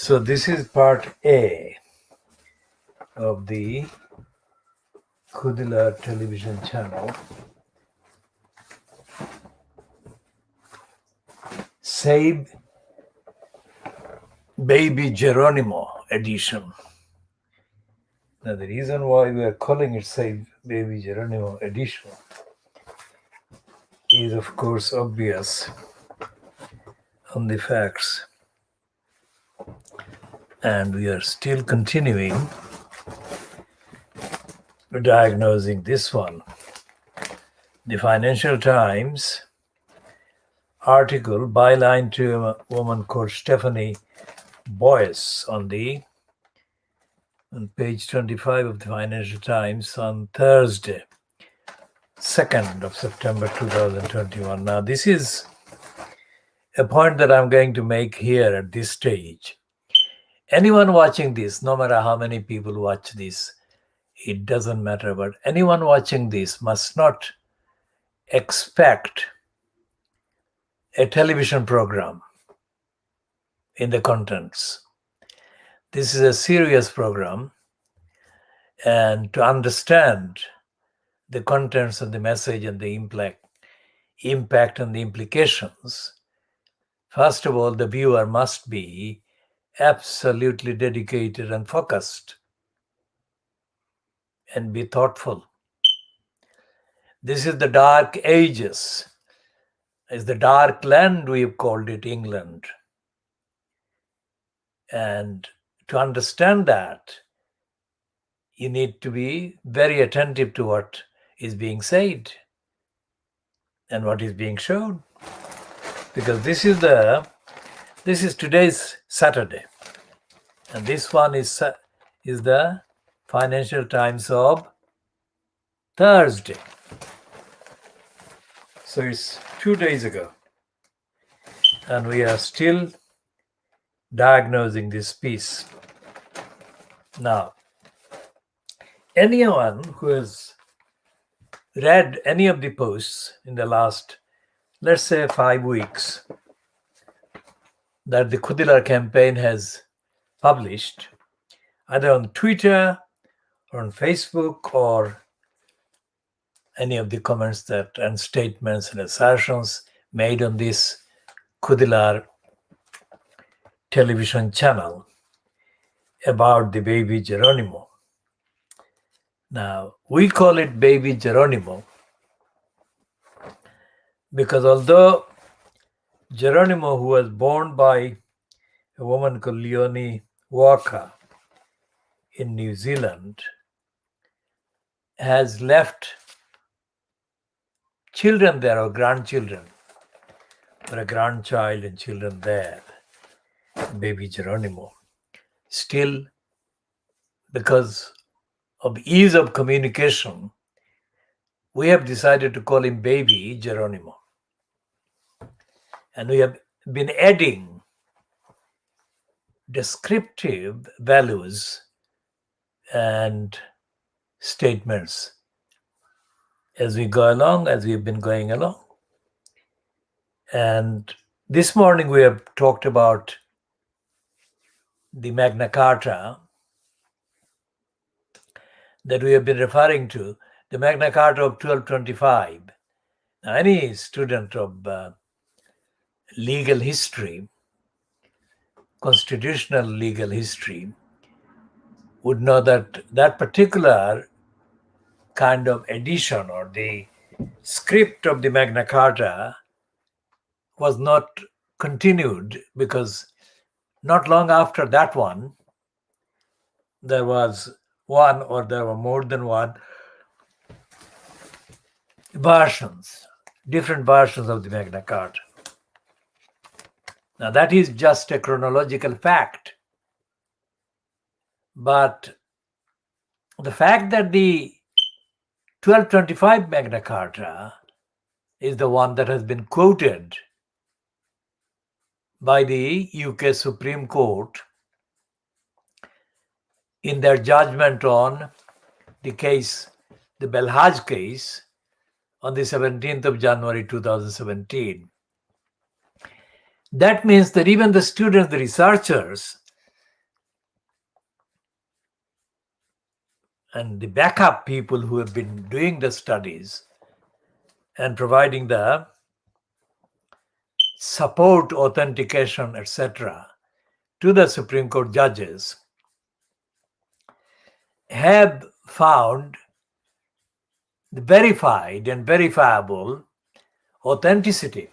So this is part A of the KhoodeelaarTV television channel. Save Baby Geronimo edition. Now the reason why we are calling it Save Baby Geronimo edition is of course obvious on the facts. And we are still continuing diagnosing this one. The Financial Times article, byline to a woman called Stephanie Boyce on page 25 of the Financial Times on Thursday, 2nd of September 2021. Now, this is a point that I'm going to make here at this stage. Anyone watching this, no matter how many people watch this, it doesn't matter, but anyone watching this must not expect a television program in the contents. This is a serious program, and to understand the contents of the message and the impact and the implications, first of all, the viewer must be absolutely dedicated and focused and be thoughtful. This is the dark ages. It's the dark land, we've called it, England. And to understand that, you need to be very attentive to what is being said and what is being shown. Because this is today's Saturday. And this one is the Financial Times of Thursday. So it's 2 days ago. And we are still diagnosing this piece. Now, anyone who has read any of the posts in the last, let's say, 5 weeks that the Khoodeelaar campaign has published, either on Twitter or on Facebook or any of the comments and statements and assertions made on this Khoodeelaar television channel about the baby Geronimo. Now, we call it baby Geronimo because although Geronimo, who was born by a woman called Leonie Walker in New Zealand, has left children there or grandchildren, or a grandchild and children there, baby Geronimo. Still, because of ease of communication, we have decided to call him baby Geronimo. And we have been adding descriptive values and statements as we go along, as we've been going along. And this morning we have talked about the Magna Carta that we have been referring to, the Magna Carta of 1225. Now, any student of legal history, constitutional legal history, would know that that particular kind of edition or the script of the Magna Carta was not continued because not long after that one, there was one or there were more than one versions, different versions of the Magna Carta. Now that is just a chronological fact. But the fact that the 1225 Magna Carta is the one that has been quoted by the UK Supreme Court in their judgment on the case, the Belhaj case, on the 17th of January 2017. That means that even the students, the researchers, and the backup people who have been doing the studies and providing the support, authentication, etc., to the Supreme Court judges have found the verified and verifiable authenticity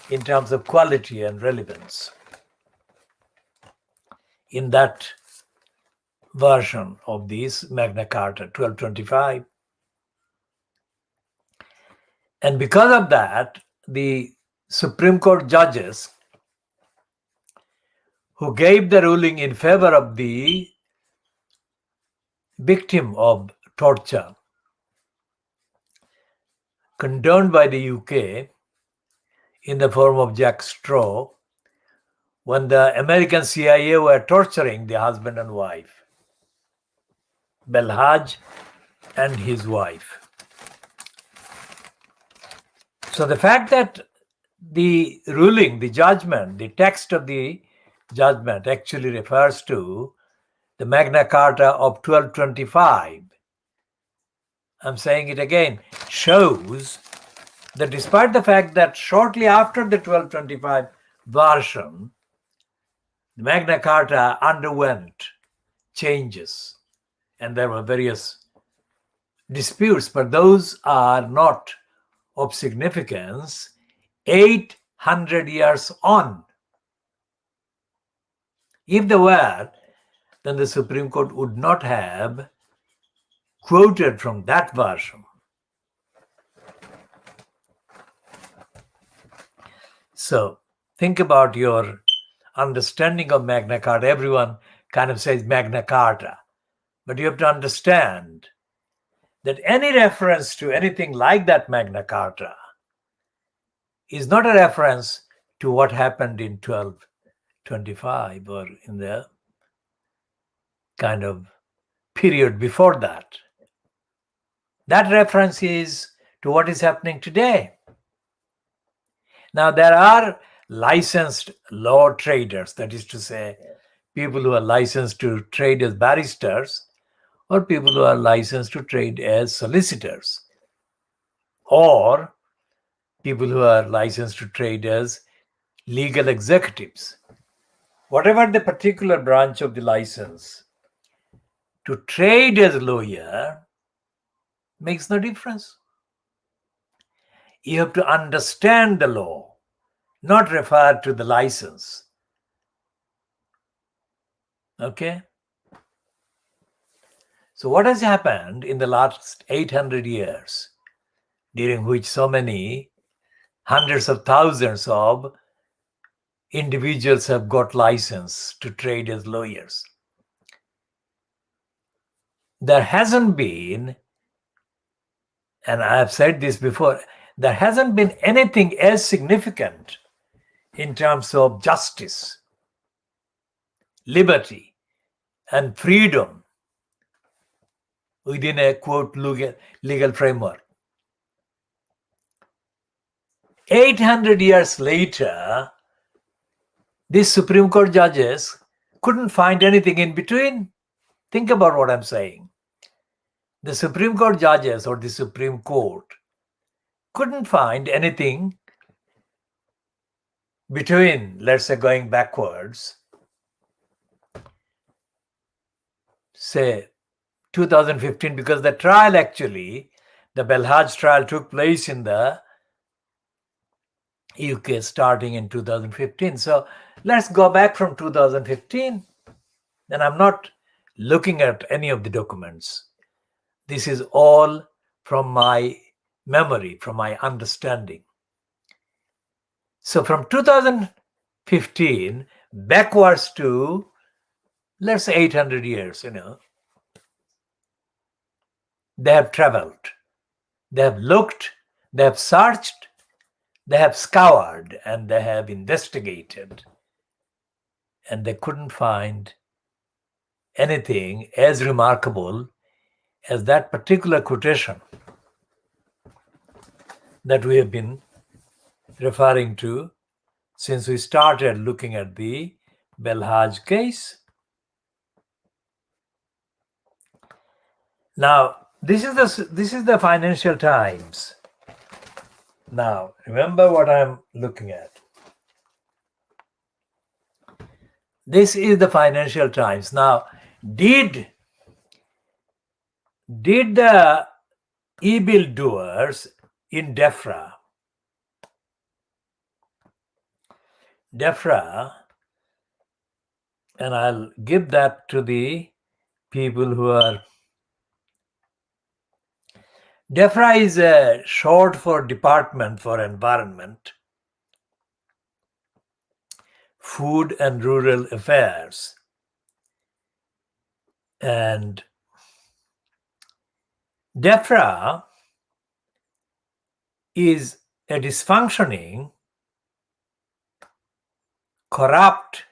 in terms of quality and relevance in that version of this Magna Carta 1225. And because of that, the Supreme Court judges who gave the ruling in favor of the victim of torture, condoned by the UK in the form of Jack Straw, when the American CIA were torturing the husband and wife, Belhaj and his wife. So the fact that the ruling, the judgment, the text of the judgment actually refers to the Magna Carta of 1225, I'm saying it again, shows that despite the fact that shortly after the 1225 version, the Magna Carta underwent changes and there were various disputes, but those are not of significance 800 years on. If they were, then the Supreme Court would not have quoted from that version. So think about your understanding of Magna Carta. Everyone kind of says Magna Carta, but you have to understand that any reference to anything like that Magna Carta is not a reference to what happened in 1225 or in the kind of period before that. That reference is to what is happening today. Now, there are licensed law traders, that is to say, people who are licensed to trade as barristers or people who are licensed to trade as solicitors or people who are licensed to trade as legal executives. Whatever the particular branch of the license, to trade as a lawyer makes no difference. You have to understand the law, not refer to the license. Okay? So what has happened in the last 800 years, during which so many hundreds of thousands of individuals have got license to trade as lawyers? There hasn't been, and I have said this before, there hasn't been anything as significant in terms of justice, liberty, and freedom within a quote legal framework. 800 years later, these Supreme Court judges couldn't find anything in between. Think about what I'm saying. The Supreme Court judges or the Supreme Court couldn't find anything between, let's say, going backwards, say 2015, because the trial actually, the Belhaj trial took place in the UK starting in 2015. So let's go back from 2015. And I'm not looking at any of the documents. This is all from my memory, from my understanding. So from 2015 backwards to, let's say, 800 years, they have traveled, they have looked, they have searched, they have scoured, and they have investigated, and they couldn't find anything as remarkable as that particular quotation that we have been referring to since we started looking at the Belhaj case. Now, this is the Financial Times. Now, remember what I'm looking at. This is the Financial Times. Now, did the evil doers in DEFRA, and I'll give that to the people who are. DEFRA is a short for Department for Environment, Food and Rural Affairs. And DEFRA is a dysfunctioning, corrupt,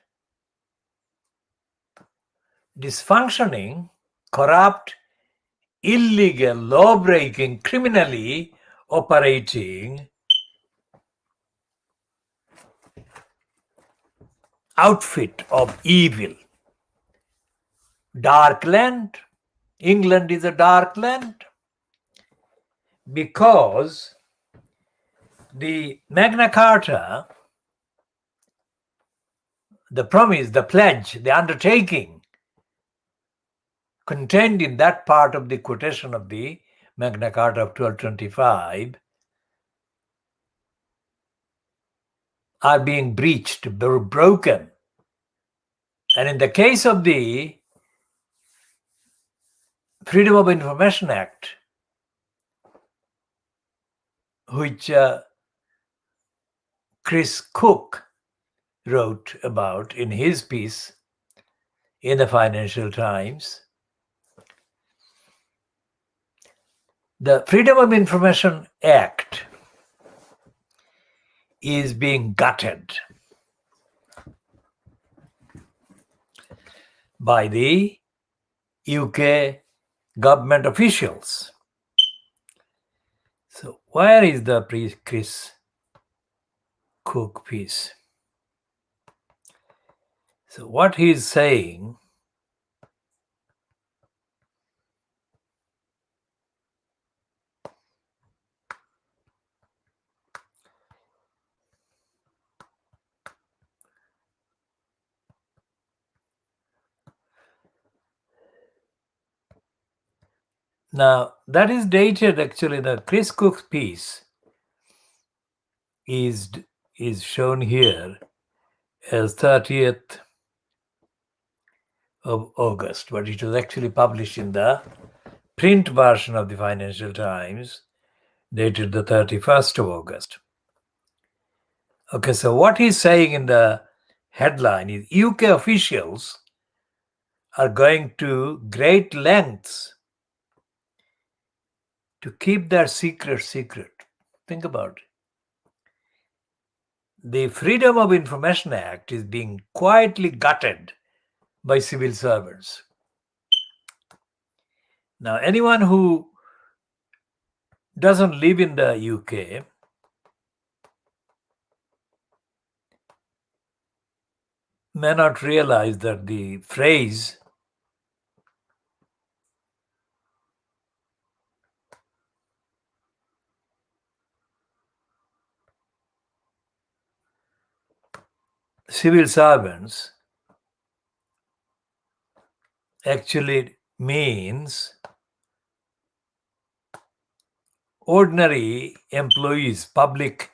illegal, law-breaking, criminally operating outfit of evil. Dark land. England is a dark land because the Magna Carta, the promise, the pledge, the undertaking contained in that part of the quotation of the Magna Carta of 1225 are being breached, broken. And in the case of the Freedom of Information Act, which Chris Cook wrote about in his piece in the Financial Times, the Freedom of Information Act is being gutted by the UK government officials. So where is the Chris Cook piece? So what he's saying, now that is dated, actually the Chris Cook piece is shown here as 30th of August, but it was actually published in the print version of the Financial Times, dated the 31st of August. Okay, so what he's saying in the headline is UK officials are going to great lengths to keep their secret secret. Think about it. The Freedom of Information Act is being quietly gutted by civil servants. Now, anyone who doesn't live in the UK may not realize that the phrase civil servants actually means ordinary employees, public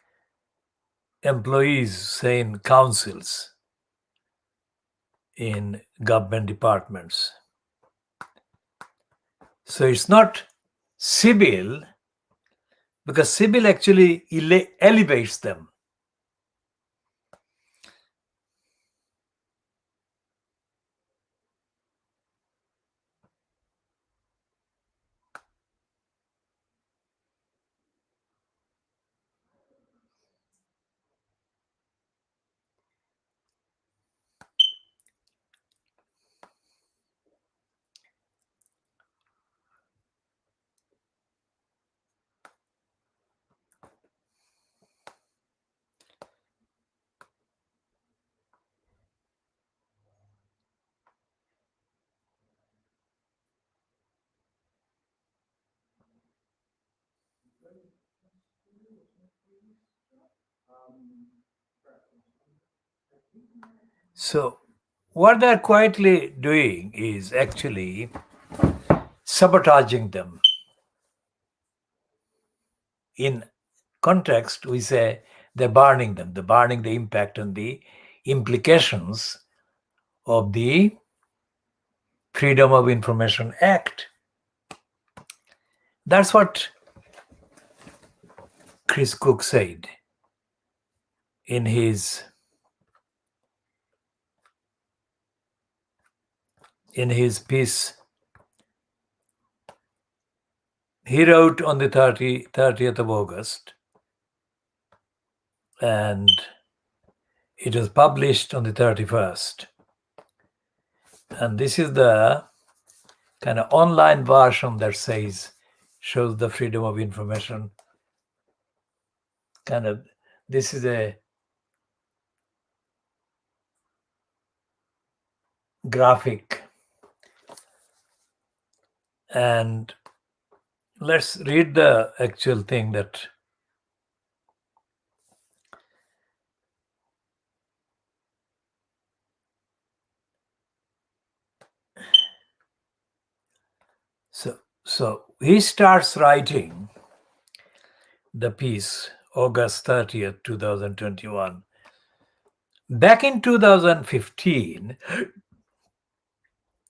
employees, say in councils, in government departments. So it's not civil, because civil actually elevates them. So, what they're quietly doing is actually sabotaging them. In context, we say they're burning them, they're burning the impact and the implications of the Freedom of Information Act. That's what Chris Cook said in his piece. He wrote on the 30th of August, and it was published on the 31st. And this is the kind of online version that shows the freedom of information. This is a graphic. And let's read the actual thing that so he starts writing the piece August 30th, 2021. Back in 2015,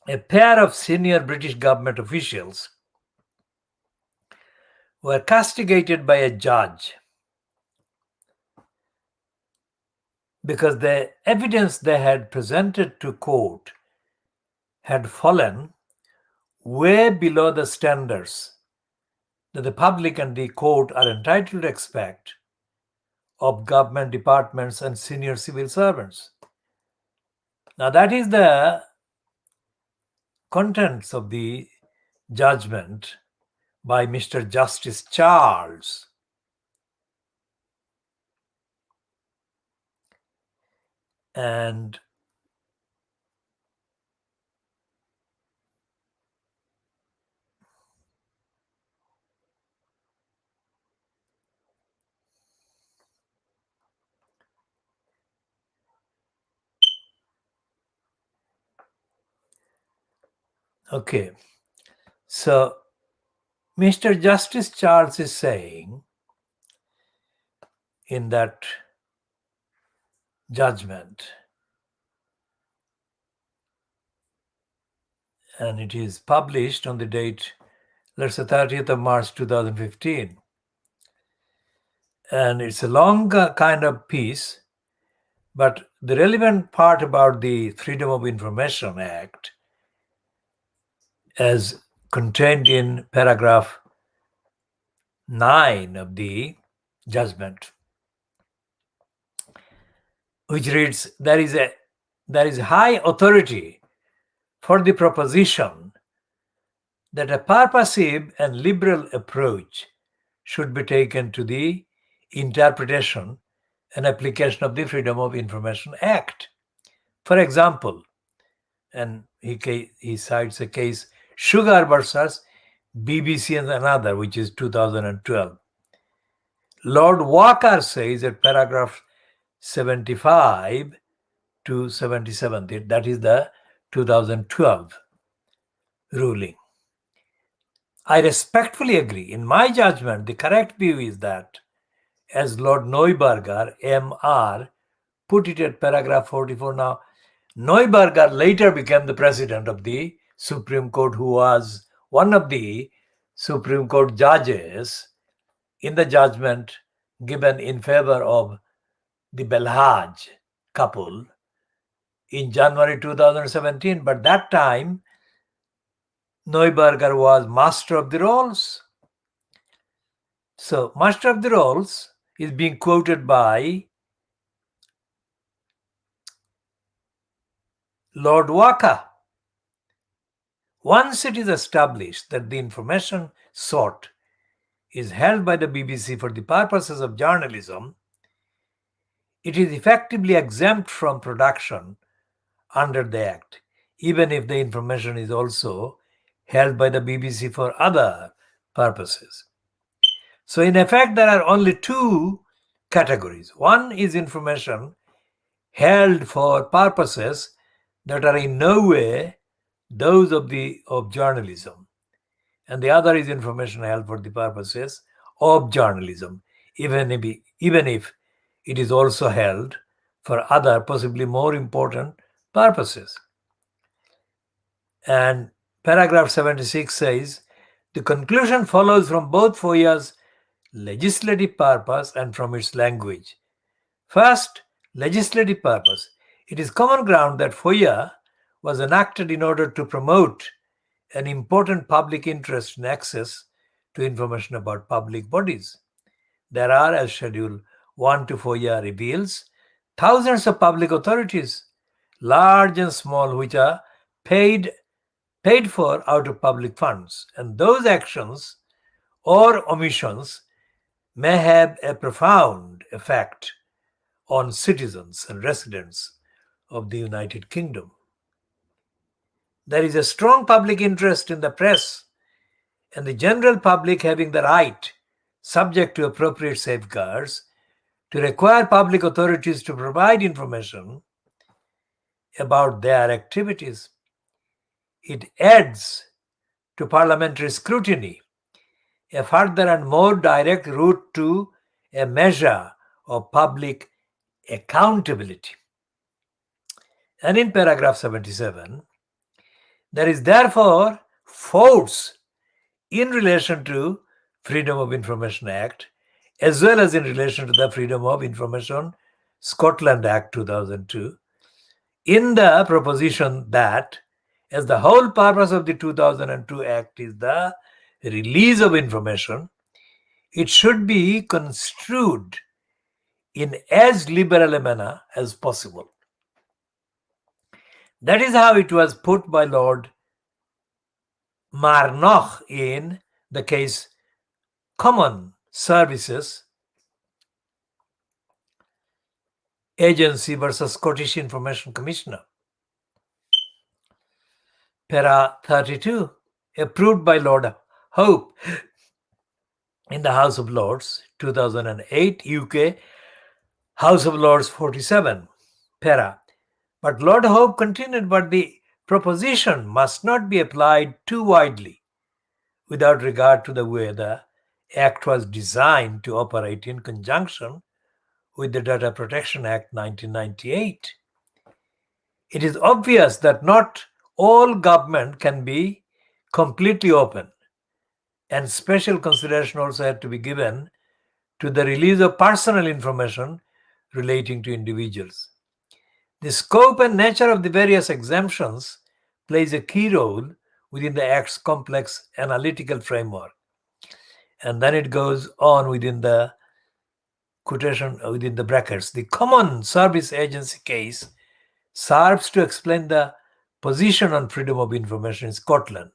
a pair of senior British government officials were castigated by a judge because the evidence they had presented to court had fallen way below the standards that the public and the court are entitled to expect of government departments and senior civil servants. Now, that is the contents of the judgment by Mr. Justice Charles. And okay, so Mr. Justice Charles is saying in that judgment, and it is published on the date, let's say 30th of March 2015. And it's a long kind of piece, but the relevant part about the Freedom of Information Act, as contained in paragraph 9 of the judgment, which reads, there is high authority for the proposition that a purposive and liberal approach should be taken to the interpretation and application of the Freedom of Information Act. For example, and he cites a case, Sugar versus BBC and another, which is 2012. Lord Walker says at paragraph 75 to 77, that is the 2012 ruling. I respectfully agree. In my judgment, the correct view is that, as Lord Neuberger, M.R., put it at paragraph 44. Now, Neuberger later became the president of the Supreme Court, who was one of the Supreme Court judges in the judgment given in favor of the Belhaj couple in January 2017. But that time, Neuberger was Master of the Rolls. So, Master of the Rolls is being quoted by Lord Walker. Once it is established that the information sought is held by the BBC for the purposes of journalism, it is effectively exempt from production under the Act, even if the information is also held by the BBC for other purposes. So in effect, there are only two categories. One is information held for purposes that are in no way those of journalism, and the other is information held for the purposes of journalism, even if it is also held for other, possibly more important purposes. And paragraph 76 says, the conclusion follows from both FOIA's legislative purpose and from its language. First, legislative purpose. It is common ground that FOIA was enacted in order to promote an important public interest in access to information about public bodies. There are, as Schedule 1 to FOIA reveals, thousands of public authorities, large and small, which are paid for out of public funds, and those actions or omissions may have a profound effect on citizens and residents of the United Kingdom. There is a strong public interest in the press and the general public having the right, subject to appropriate safeguards, to require public authorities to provide information about their activities. It adds to parliamentary scrutiny, a further and more direct route to a measure of public accountability. And in paragraph 77, there is therefore force in relation to Freedom of Information Act, as well as in relation to the Freedom of Information Scotland Act 2002, in the proposition that, as the whole purpose of the 2002 Act is the release of information, it should be construed in as liberal a manner as possible. That is how it was put by Lord Marnock in the case Common Services Agency versus Scottish Information Commissioner. Para 32, approved by Lord Hope in the House of Lords, 2008, UK, House of Lords 47, para. But Lord Hope continued, but the proposition must not be applied too widely without regard to the way the Act was designed to operate in conjunction with the Data Protection Act 1998. It is obvious that not all government can be completely open, and special consideration also had to be given to the release of personal information relating to individuals. The scope and nature of the various exemptions plays a key role within the Act's complex analytical framework. And then it goes on within the quotation, within the brackets. The Common Service Agency case serves to explain the position on freedom of information in Scotland,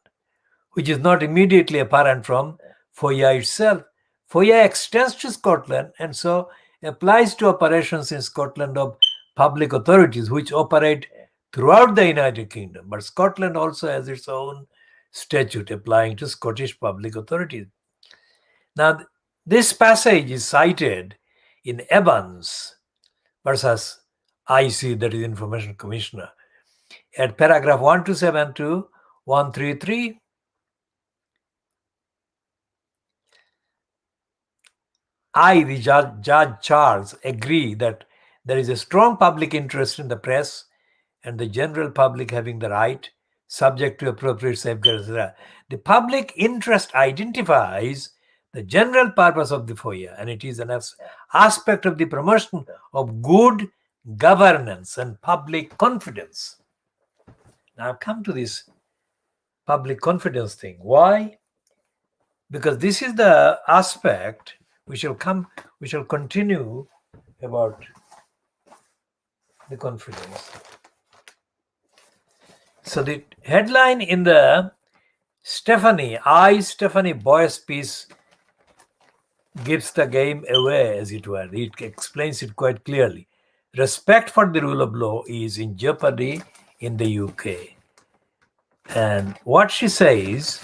which is not immediately apparent from FOIA itself. FOIA extends to Scotland and so applies to operations in Scotland of public authorities which operate throughout the United Kingdom. But Scotland also has its own statute applying to Scottish public authorities. Now, this passage is cited in Evans versus IC, that is Information Commissioner, at paragraph 127 to 133. The Judge Charles, agree that there is a strong public interest in the press and the general public having the right, subject to appropriate safeguards. The public interest identifies the general purpose of the FOIA, and it is an aspect of the promotion of good governance and public confidence. Now I've come to this public confidence thing. Why? Because this is the aspect we shall continue about the confidence. So the headline in the Stephanie Boyce piece gives the game away, as it were. It explains it quite clearly. Respect for the rule of law is in jeopardy in the UK. And what she says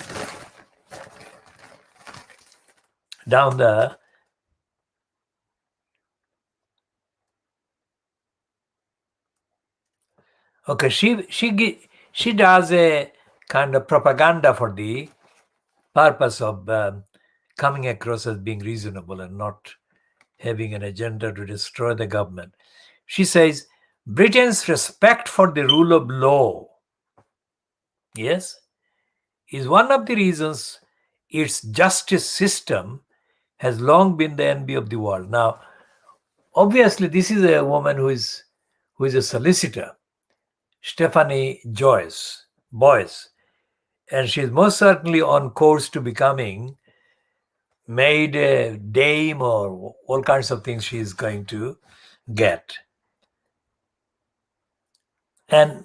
down the Okay, she does a kind of propaganda for the purpose of coming across as being reasonable and not having an agenda to destroy the government. She says Britain's respect for the rule of law, yes, is one of the reasons its justice system has long been the envy of the world. Now, obviously, this is a woman who is a solicitor, Stephanie Boyce, and she is most certainly on course to becoming made a dame or all kinds of things she is going to get. And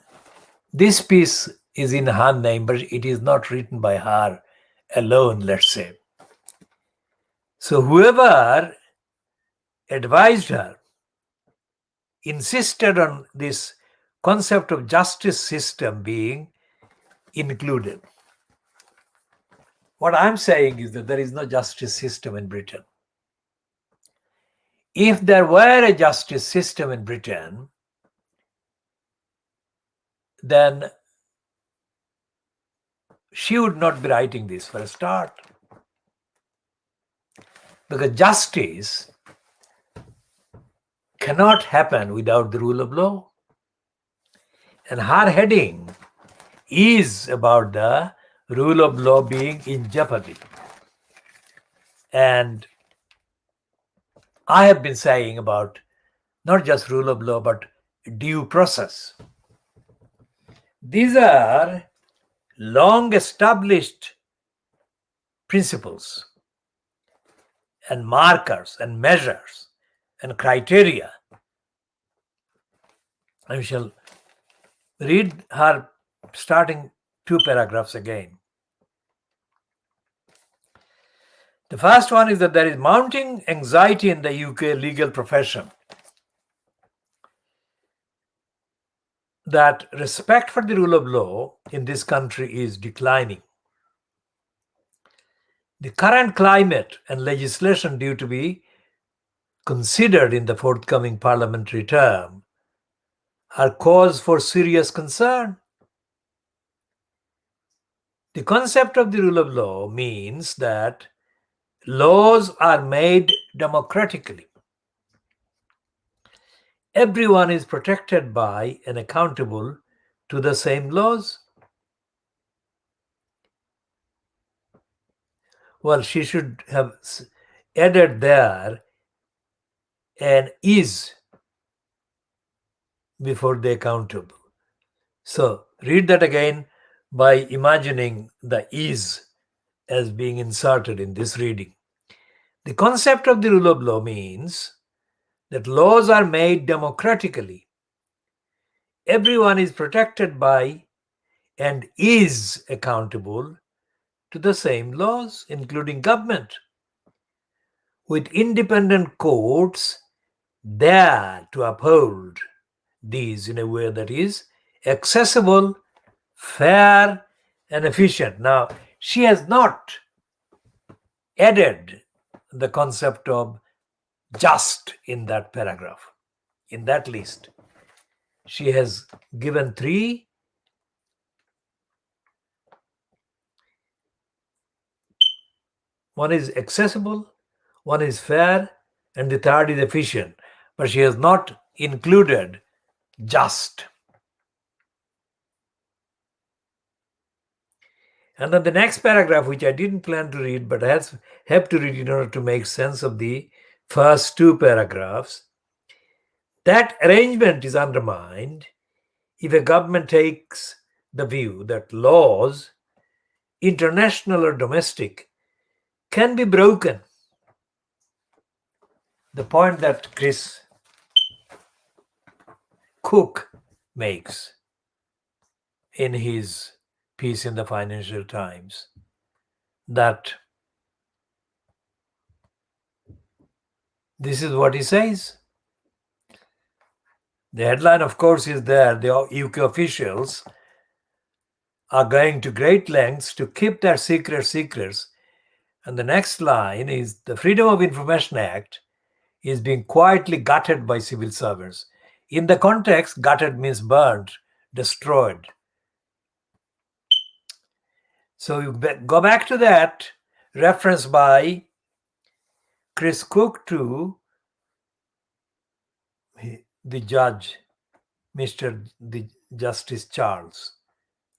this piece is in her name, but it is not written by her alone, let's say. So whoever advised her insisted on this concept of justice system being included. What I'm saying is that there is no justice system in Britain. If there were a justice system in Britain, then she would not be writing this for a start. Because justice cannot happen without the rule of law. And her heading is about the rule of law being in jeopardy. And I have been saying about not just rule of law, but due process. These are long established principles and markers and measures and criteria. I shall read her starting 2 paragraphs again. The first one is that there is mounting anxiety in the UK legal profession that respect for the rule of law in this country is declining. The current climate and legislation due to be considered in the forthcoming parliamentary term are cause for serious concern. The concept of the rule of law means that laws are made democratically. Everyone is protected by and accountable to the same laws. Well, she should have added there an is before the accountable. So read that again by imagining the is as being inserted in this reading. The concept of the rule of law means that laws are made democratically. Everyone is protected by and is accountable to the same laws, including government, with independent courts there to uphold these in a way that is accessible, fair, and efficient. Now, she has not added the concept of just in that paragraph, in that list. She has given 3. One is accessible, one is fair, and the third is efficient. But she has not included just. And then the next paragraph, which I didn't plan to read, but I have to read in order to make sense of the first 2 paragraphs, that arrangement is undermined if a government takes the view that laws, international or domestic, can be broken. The point that Chris Cook makes in his piece in the Financial Times, that this is what he says. The headline, of course, is there. The UK officials are going to great lengths to keep their secrets. And the next line is the Freedom of Information Act is being quietly gutted by civil servants. In the context, gutted means burned, destroyed. So you go back to that reference by Chris Cook to the judge, Mr. the Justice Charles,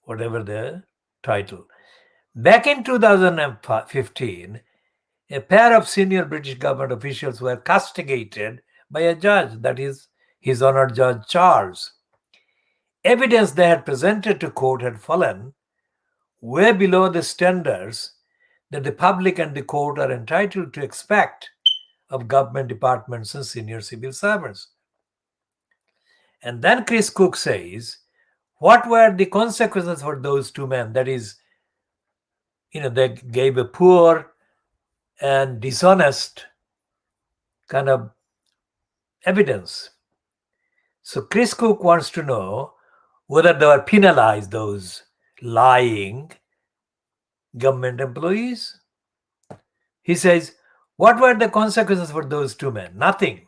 whatever the title. Back in 2015, a pair of senior British government officials were castigated by a judge, that is, His Honor Judge Charles. Evidence they had presented to court had fallen way below the standards that the public and the court are entitled to expect of government departments and senior civil servants. And then Chris Cook says, what were the consequences for those two men? That is, they gave a poor and dishonest kind of evidence. So Chris Cook wants to know whether they were penalized, those lying government employees. He says, what were the consequences for those two men? Nothing.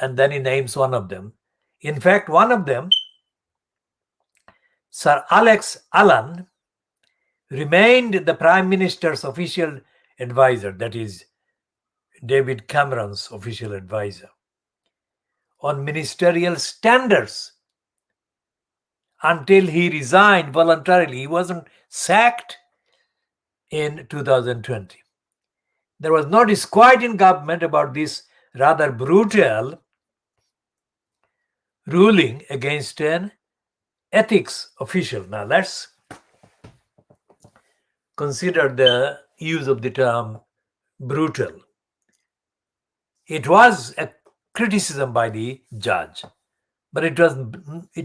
And then he names one of them. In fact, one of them, Sir Alex Allan, remained the Prime Minister's official advisor, that is, David Cameron's official advisor, on ministerial standards until he resigned voluntarily. He wasn't sacked in 2020. There was no disquiet in government about this rather brutal ruling against an ethics official. Now let's consider the use of the term brutal. It was a criticism by the judge, but it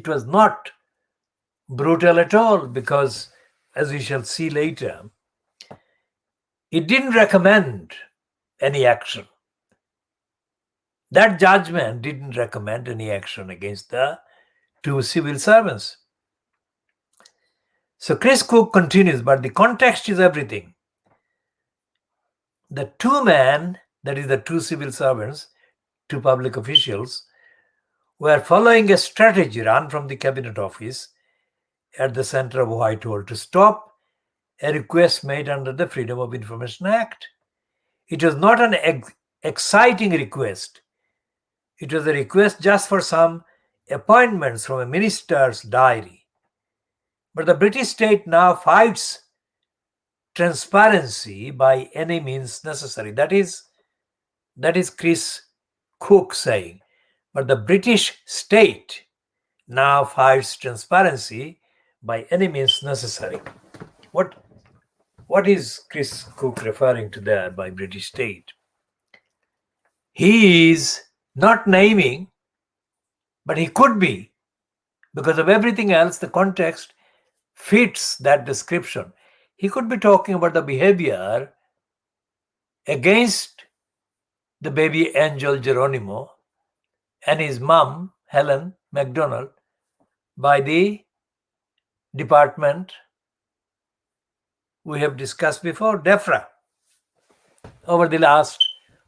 was not brutal at all, because, as we shall see later, it didn't recommend any action. That judgment didn't recommend any action against the two civil servants. So Chris Cook continues, but the context is everything. The two men, that is the two civil servants, two public officials, were following a strategy run from the Cabinet Office at the center of Whitehall to stop a request made under the Freedom of Information Act. It was not an exciting request. It was a request just for some appointments from a minister's diary. But the British state now fights transparency by any means necessary. That is Chris Cook saying. But the British state now fights transparency by any means necessary. What is Chris Cook referring to there by British state? He is not naming, but he could be, because of everything else. The context fits that description. He could be talking about the behavior against the baby angel Geronimo and his mom, Helen MacDonald, by the department we have discussed before, DEFRA, over the last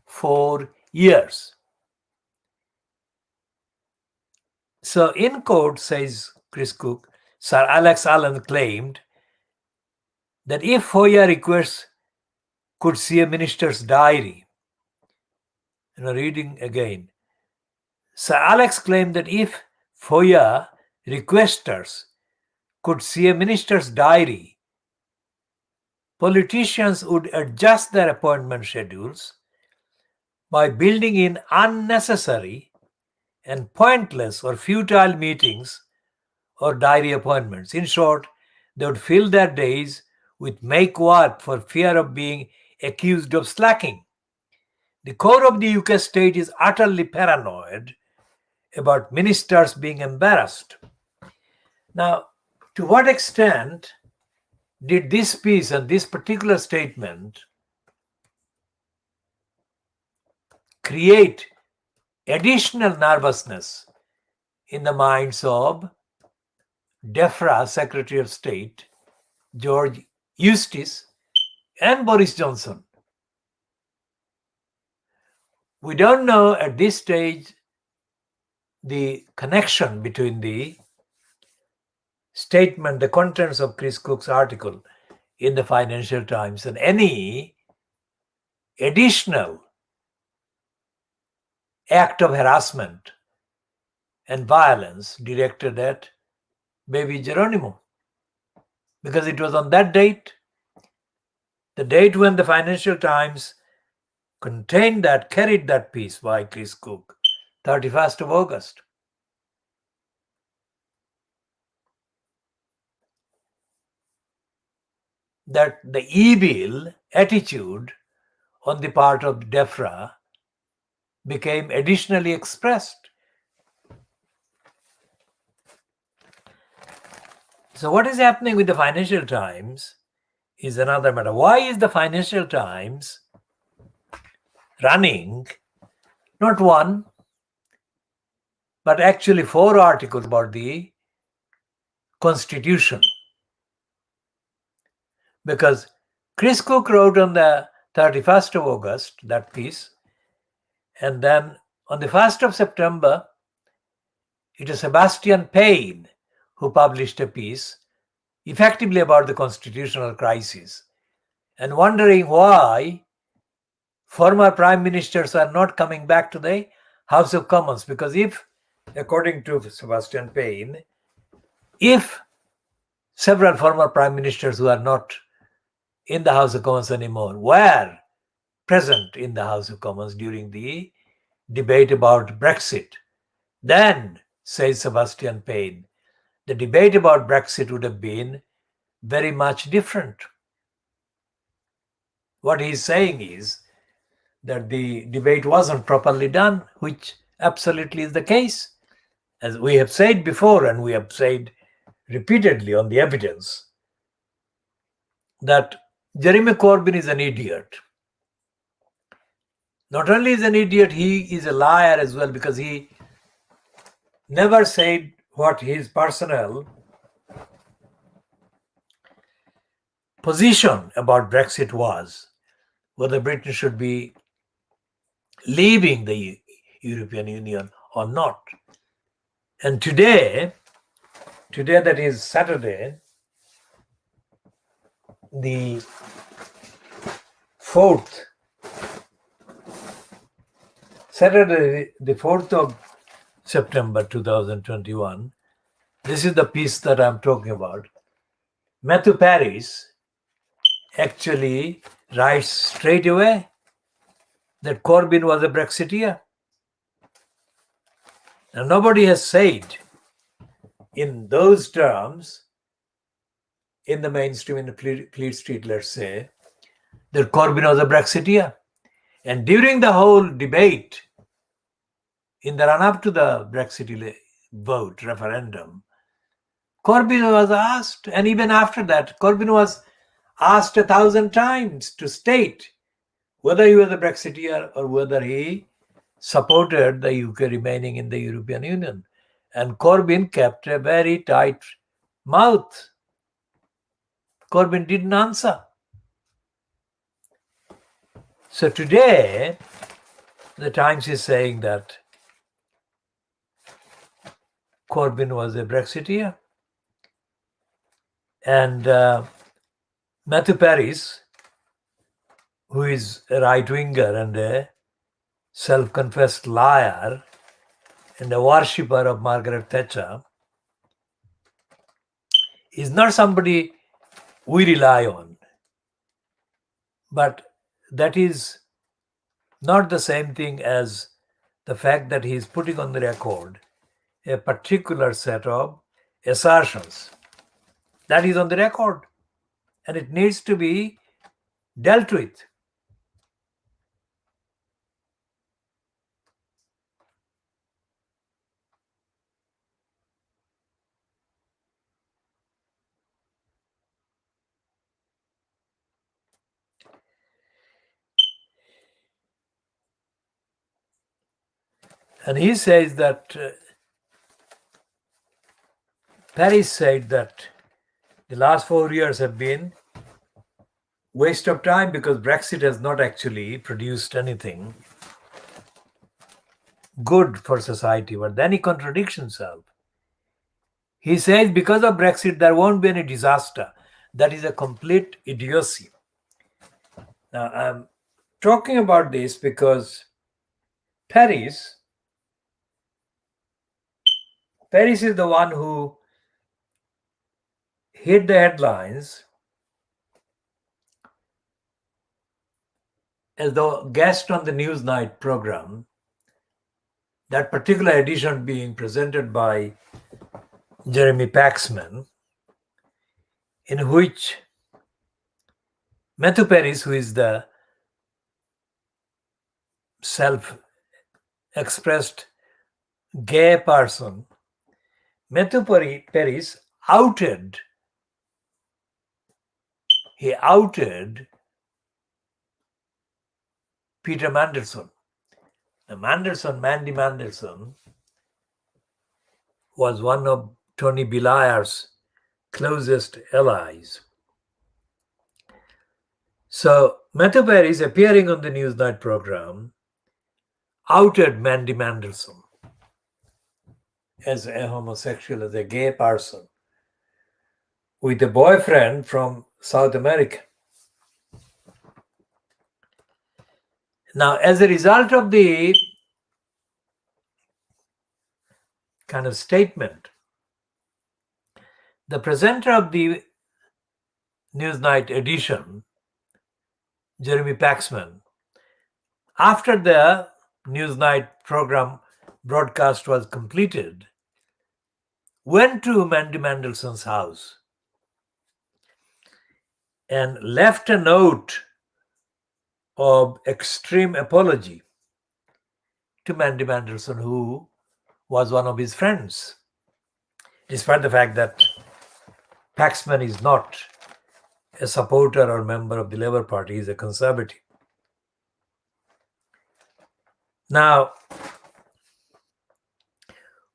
4 years. So in court, says Chris Cook, Sir Alex Allan claimed that if FOIA requests could see a minister's diary, reading again, Sir Alex claimed that if FOIA requesters could see a minister's diary, politicians would adjust their appointment schedules by building in unnecessary and pointless or futile meetings or diary appointments. In short, they would fill their days with make work for fear of being accused of slacking. The core of the UK state is utterly paranoid about ministers being embarrassed. Now, to what extent did this piece and this particular statement create additional nervousness in the minds of DEFRA Secretary of State George Eustace and Boris Johnson? We don't know at this stage the connection between the statement, the contents of Chris Cook's article in the Financial Times, and any additional act of harassment and violence directed at baby Geronimo. Because it was on that date, the date when the Financial Times carried that piece by Chris Cook, 31st of August. That the evil attitude on the part of DEFRA became additionally expressed. So what is happening with the Financial Times is another matter. Why is the Financial Times running not one, but actually 4 articles about the Constitution? Because Chris Cook wrote on the 31st of August that piece, and then on the 1st of September, it is Sebastian Payne who published a piece effectively about the constitutional crisis and wondering why former prime ministers are not coming back to the House of Commons. Because if, according to Sebastian Payne, if several former prime ministers who are not in the House of Commons anymore were present in the House of Commons during the debate about Brexit, then, says Sebastian Payne, the debate about Brexit would have been very much different. What he's saying is that the debate wasn't properly done, which absolutely is the case. As we have said before, and we have said repeatedly on the evidence, that Jeremy Corbyn is an idiot. Not only is an idiot, he is a liar as well, because he never said what his personal position about Brexit was, whether Britain should be leaving the European Union or not. And today, that is Saturday, the 4th of September 2021, this is the piece that I'm talking about. Matthew Paris actually writes straight away that Corbyn was a Brexiteer. Now, nobody has said in those terms in the mainstream, in the Fleet Street, let's say, that Corbyn was a Brexiteer. And during the whole debate, in the run-up to the Brexit vote, referendum, Corbyn was asked, and even after that, Corbyn was asked 1,000 times to state whether he was a Brexiteer or whether he supported the UK remaining in the European Union. And Corbyn kept a very tight mouth. Corbyn didn't answer. So today, the Times is saying that Corbyn was a Brexiteer. And Matthew Paris, who is a right-winger and a self-confessed liar and a worshipper of Margaret Thatcher, is not somebody we rely on. But that is not the same thing as the fact that he is putting on the record a particular set of assertions. That is on the record, and it needs to be dealt with. And he says that Paris said that the last 4 years have been waste of time because Brexit has not actually produced anything good for society. But then he contradicts himself. He says because of Brexit, there won't be any disaster. That is a complete idiocy. Now, I'm talking about this because Paris is the one who hit the headlines as the guest on the Newsnight program, that particular edition being presented by Jeremy Paxman, in which Matthew Paris, who is the self-expressed gay person, Matthew Paris outed Peter Mandelson. Now, Mandy Mandelson, was one of Tony Blair's closest allies. So Matthew Paris, appearing on the Newsnight program, outed Mandy Mandelson as a homosexual, as a gay person, with a boyfriend from South America. Now, as a result of the kind of statement, the presenter of the Newsnight edition, Jeremy Paxman, after the Newsnight program broadcast was completed, went to Mandy Mandelson's house and left a note of extreme apology to Mandy Mandelson, who was one of his friends, despite the fact that Paxman is not a supporter or member of the Labour Party, he is a conservative. Now,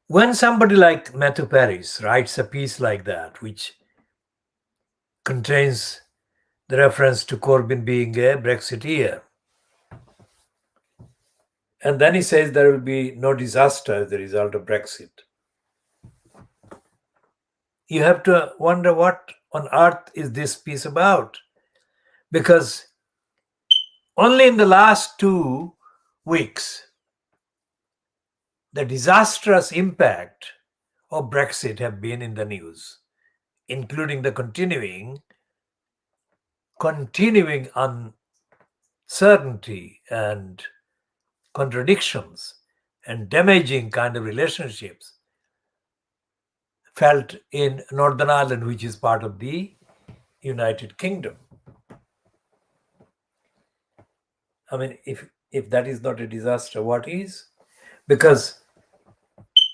when somebody like Matthew Paris writes a piece like that, which contains the reference to Corbyn being a Brexiteer, and then he says there will be no disaster as a result of Brexit, you have to wonder what on earth is this piece about? Because only in the last 2 weeks, the disastrous impact of Brexit have been in the news, including the continuing uncertainty and contradictions and damaging kind of relationships felt in Northern Ireland, which is part of the United Kingdom. I mean, if that is not a disaster, what is? Because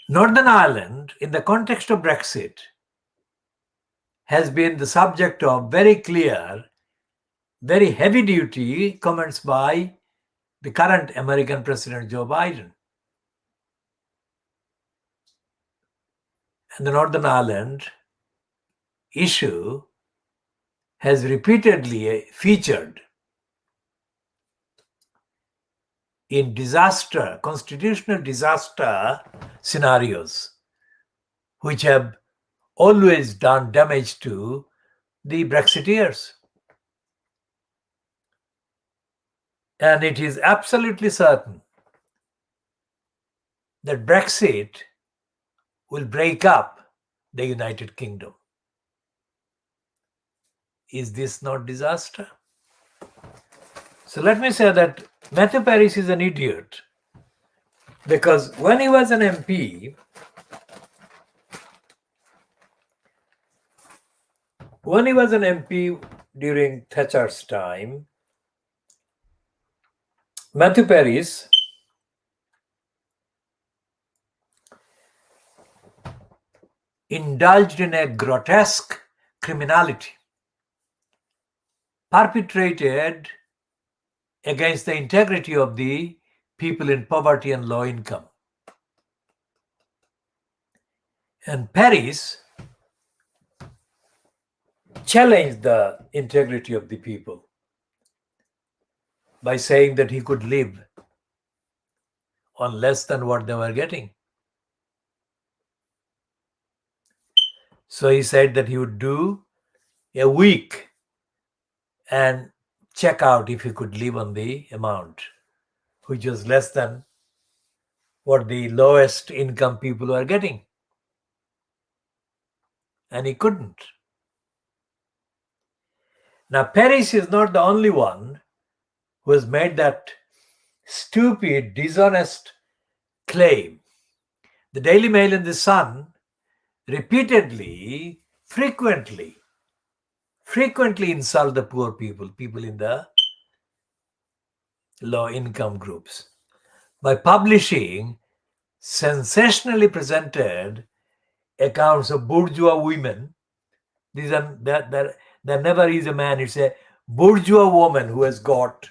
Northern Ireland, in the context of Brexit, has been the subject of very clear, very heavy-duty comments by the current American President Joe Biden. And the Northern Ireland issue has repeatedly featured in constitutional disaster scenarios, which have always done damage to the Brexiteers. And it is absolutely certain that Brexit will break up the United Kingdom. Is this not disaster? So let me say that Matthew Paris is an idiot, because when he was an MP, during Thatcher's time, Matthew Paris indulged in a grotesque criminality perpetrated against the integrity of the people in poverty and low income. And Paris challenged the integrity of the people by saying that he could live on less than what they were getting. So he said that he would do a week and check out if he could live on the amount, which was less than what the lowest income people were getting. And he couldn't. Now, Paris is not the only one who has made that stupid, dishonest claim. The Daily Mail and the Sun repeatedly, frequently insult the poor people in the low income groups by publishing sensationally presented accounts of bourgeois women. These are there never is a man, it's a bourgeois woman who has got,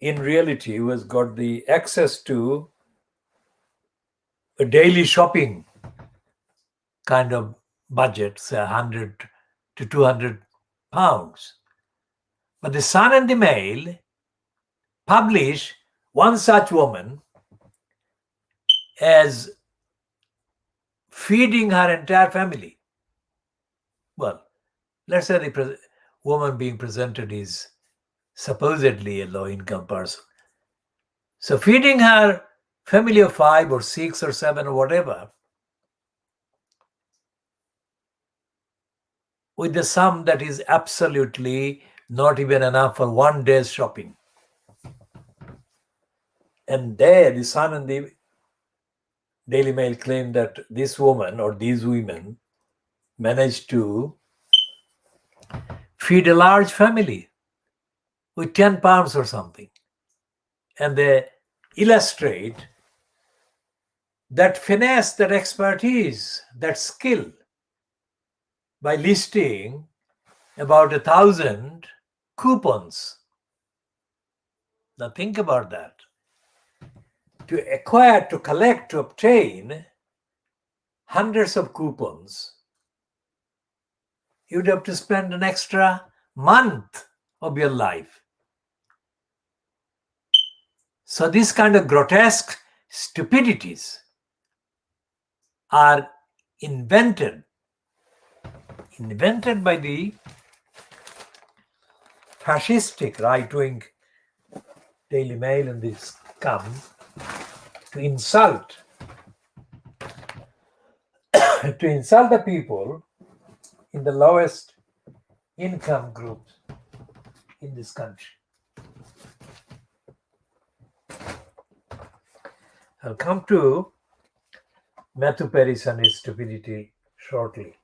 in reality, who has got the access to a daily shopping kind of budget, say 100 to 200 pounds. But the Sun and the Mail publish one such woman as feeding her entire family. Well, let's say the woman being presented is supposedly a low-income person. So feeding her family of 5 or 6 or 7 or whatever with the sum that is absolutely not even enough for one day's shopping. And there, the Sun and the Daily Mail claim that this woman or these women managed to feed a large family with 10 pounds or something. And they illustrate that finesse, that expertise, that skill by listing about 1,000 coupons. Now think about that. To acquire, to collect, to obtain hundreds of coupons, you'd have to spend an extra month of your life. So these kind of grotesque stupidities are invented by the fascistic right-wing Daily Mail and this come to insult the people in the lowest income groups in this country. I'll come to Matthew Paris and his stupidity shortly.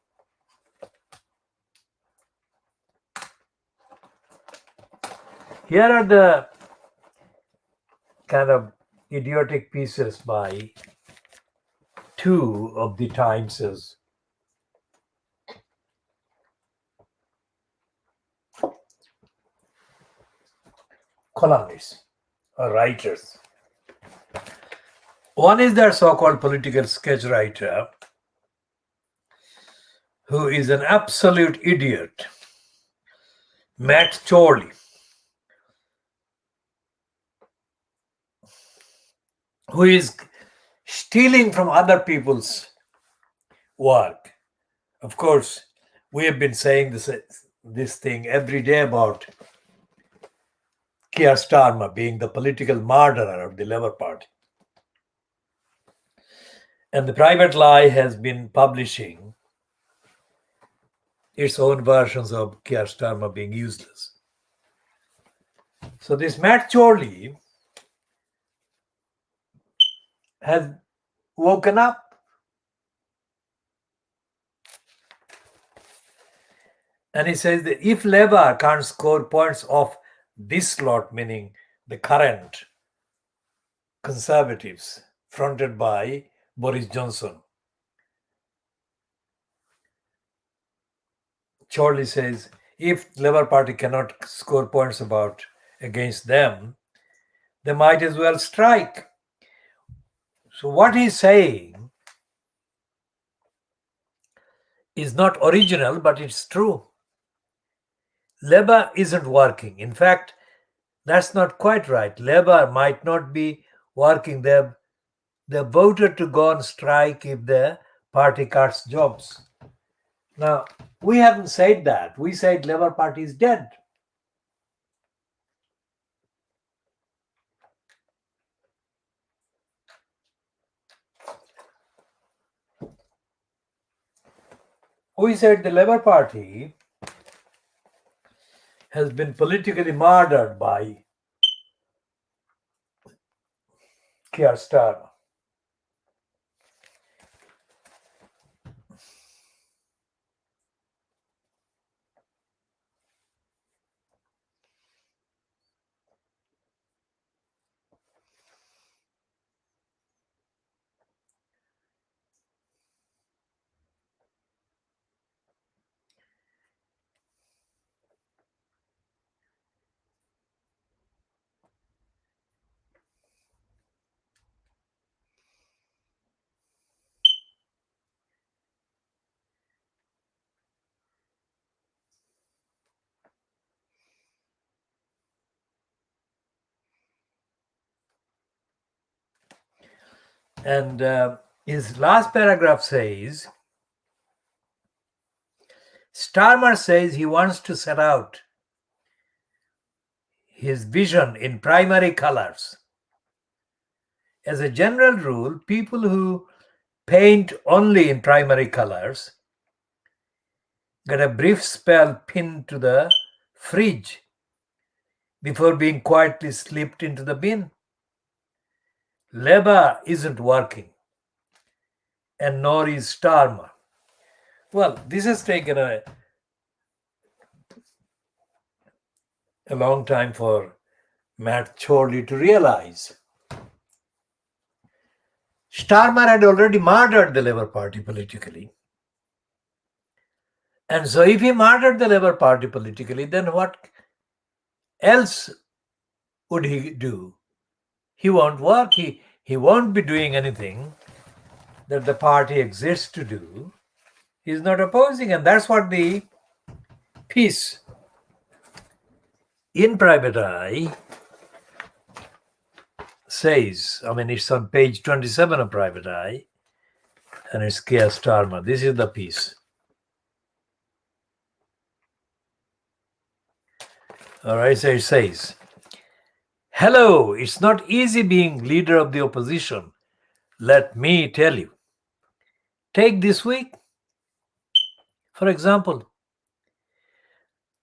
Here are the kind of idiotic pieces by two of the Times's columnists or writers. One is their so-called political sketch writer, who is an absolute idiot, Matt Chorley, who is stealing from other people's work. Of course, we have been saying this thing every day about Keir Starmer being the political murderer of the Labour Party. And the Private Lie has been publishing its own versions of Keir Starmer being useless. So this Matt Chorley has woken up. And he says that if Labour can't score points off this lot, meaning the current Conservatives fronted by Boris Johnson, Chorley says if Labour Party cannot score points against them, they might as well strike. So what he's saying is not original, but it's true. Labour isn't working. In fact, that's not quite right. Labour might not be working. They've voted to go on strike if the party cuts jobs. Now, we haven't said that. We said Labour Party is dead. We said the Labour Party has been politically murdered by Keir Starmer. And his last paragraph says, Starmer says he wants to set out his vision in primary colors. As a general rule, people who paint only in primary colors get a brief spell pinned to the fridge before being quietly slipped into the bin. Labour isn't working, and nor is Starmer. Well, this has taken a long time for Matt Chorley to realize. Starmer had already murdered the Labour Party politically. And so if he murdered the Labour Party politically, then what else would he do? He won't work. He won't be doing anything that the party exists to do. He's not opposing. And that's what the piece in Private Eye says. I mean, it's on page 27 of Private Eye, and it's Keir Starmer. This is the piece. All right, so it says, hello, it's not easy being leader of the opposition. Let me tell you. Take this week, for example.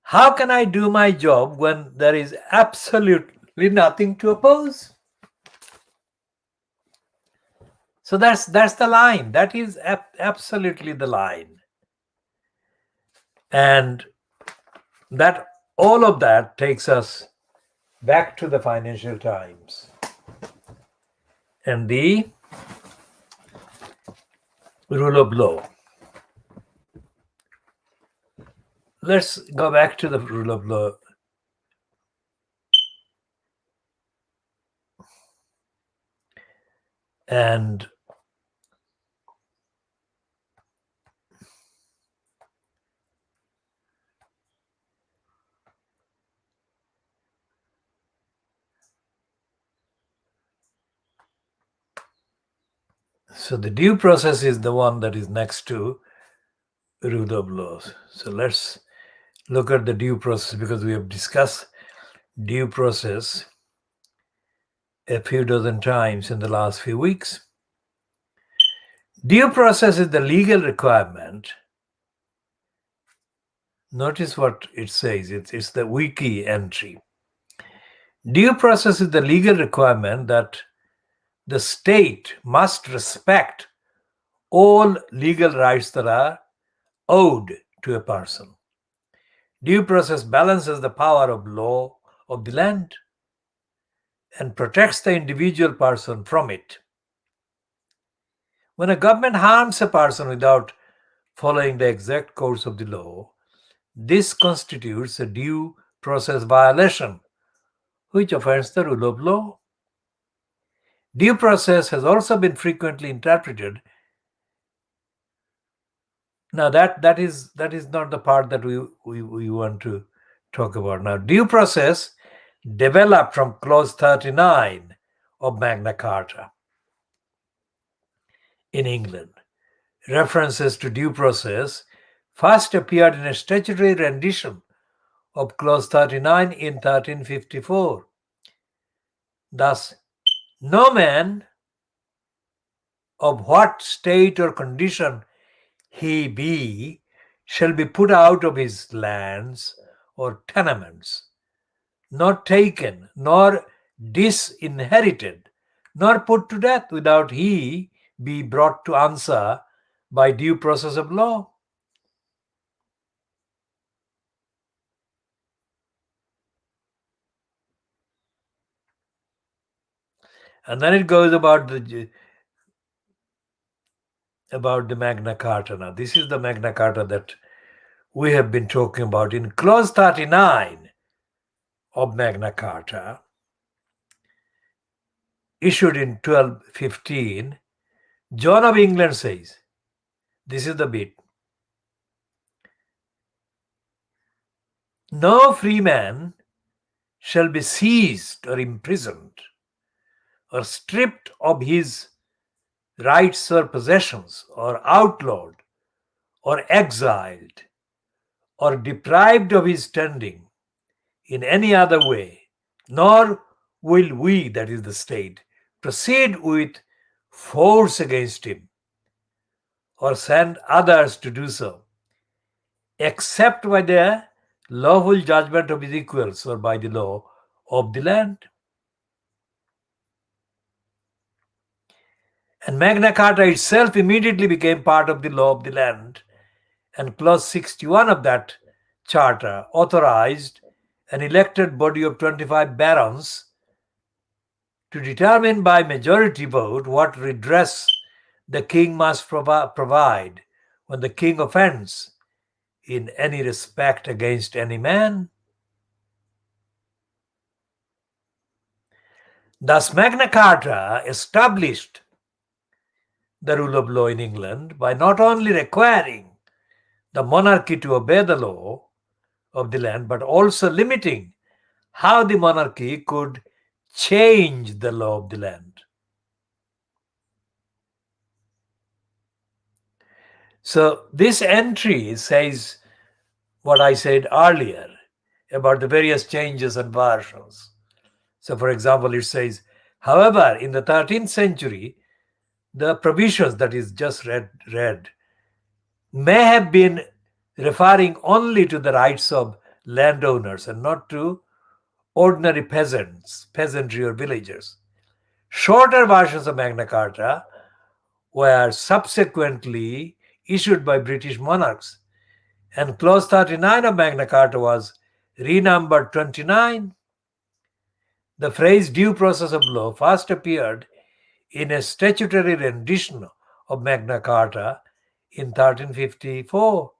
How can I do my job when there is absolutely nothing to oppose? So that's the line. That is absolutely the line. And that all of that takes us back to the Financial Times and the rule of law. Let's go back to the rule of law. And so the due process is the one that is next to rule of laws. So let's look at the due process, because we have discussed due process a few dozen times in the last few weeks. Due process is the legal requirement. Notice what it says. It's the wiki entry. Due process is the legal requirement that the state must respect all legal rights that are owed to a person. Due process balances the power of law of the land and protects the individual person from it. When a government harms a person without following the exact course of the law, this constitutes a due process violation, which offends the rule of law. Due process has also been frequently interpreted. Now that is not the part that we want to talk about now. Due process developed from Clause 39 of Magna Carta in England. References to due process first appeared in a statutory rendition of Clause 39 in 1354. Thus, no man, of what state or condition he be, shall be put out of his lands or tenements, nor taken, nor disinherited, nor put to death, without he be brought to answer by due process of law. And then it goes about the Magna Carta. Now, this is the Magna Carta that we have been talking about. In Clause 39 of Magna Carta, issued in 1215, John of England says, this is the bit: no free man shall be seized or imprisoned or stripped of his rights or possessions, or outlawed, or exiled, or deprived of his standing in any other way, nor will we, that is the state, proceed with force against him, or send others to do so, except by the lawful judgment of his equals, or by the law of the land. And Magna Carta itself immediately became part of the law of the land, and Clause 61 of that charter authorized an elected body of 25 barons to determine by majority vote what redress the king must provide when the king offends in any respect against any man. Thus, Magna Carta established the rule of law in England by not only requiring the monarchy to obey the law of the land, but also limiting how the monarchy could change the law of the land. So this entry says what I said earlier about the various changes and versions. So for example, it says, however, in the 13th century, the provisions that is just read may have been referring only to the rights of landowners and not to ordinary peasantry or villagers. Shorter versions of Magna Carta were subsequently issued by British monarchs, and Clause 39 of Magna Carta was renumbered 29. The phrase due process of law first appeared in a statutory rendition of Magna Carta in 1354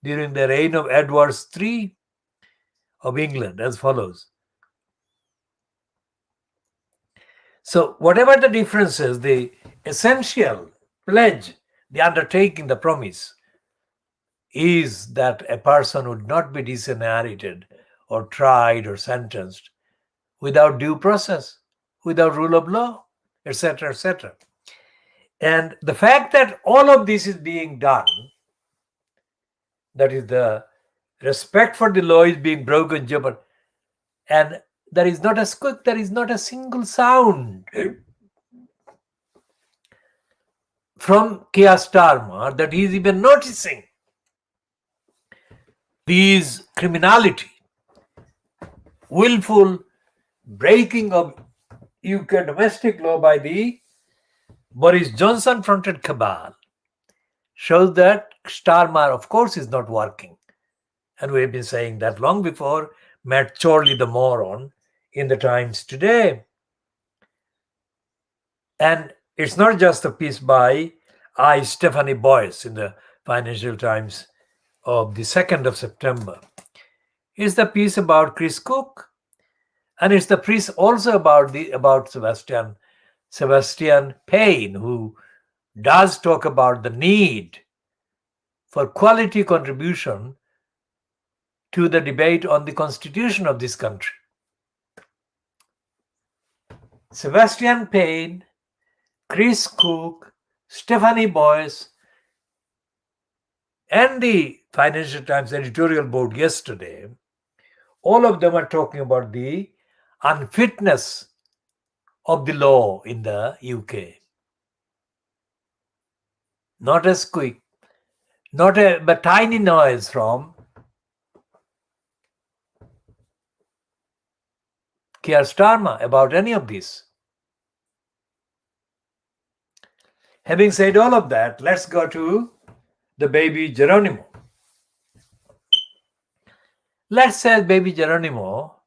during the reign of Edward III of England, as follows. So whatever the differences, the essential pledge, the undertaking, the promise is that a person would not be disinherited or tried or sentenced without due process, without rule of law, etc., etc. And the fact that all of this is being done, that is, the respect for the law is being broken, and there is not a squeak, there is not a single sound from Keir Starmer that he is even noticing these criminality, willful breaking of UK domestic law by the Boris Johnson fronted cabal, shows that Starmer, of course, is not working. And we have been saying that long before Matt Chorley, the moron, in the Times today. And it's not just a piece by Stephanie Boyce in the Financial Times of the 2nd of September. It's the piece about Chris Cook. And it's the piece also about Sebastian Payne, who does talk about the need for quality contribution to the debate on the constitution of this country. Sebastian Payne, Chris Cook, Stephanie Boyce, and the Financial Times editorial board yesterday, all of them are talking about the unfitness of the law in the UK. Not a squeak, but tiny noise from Keir Starmer about any of this. Having said all of that, let's go to the baby Geronimo. Let's say baby Geronimo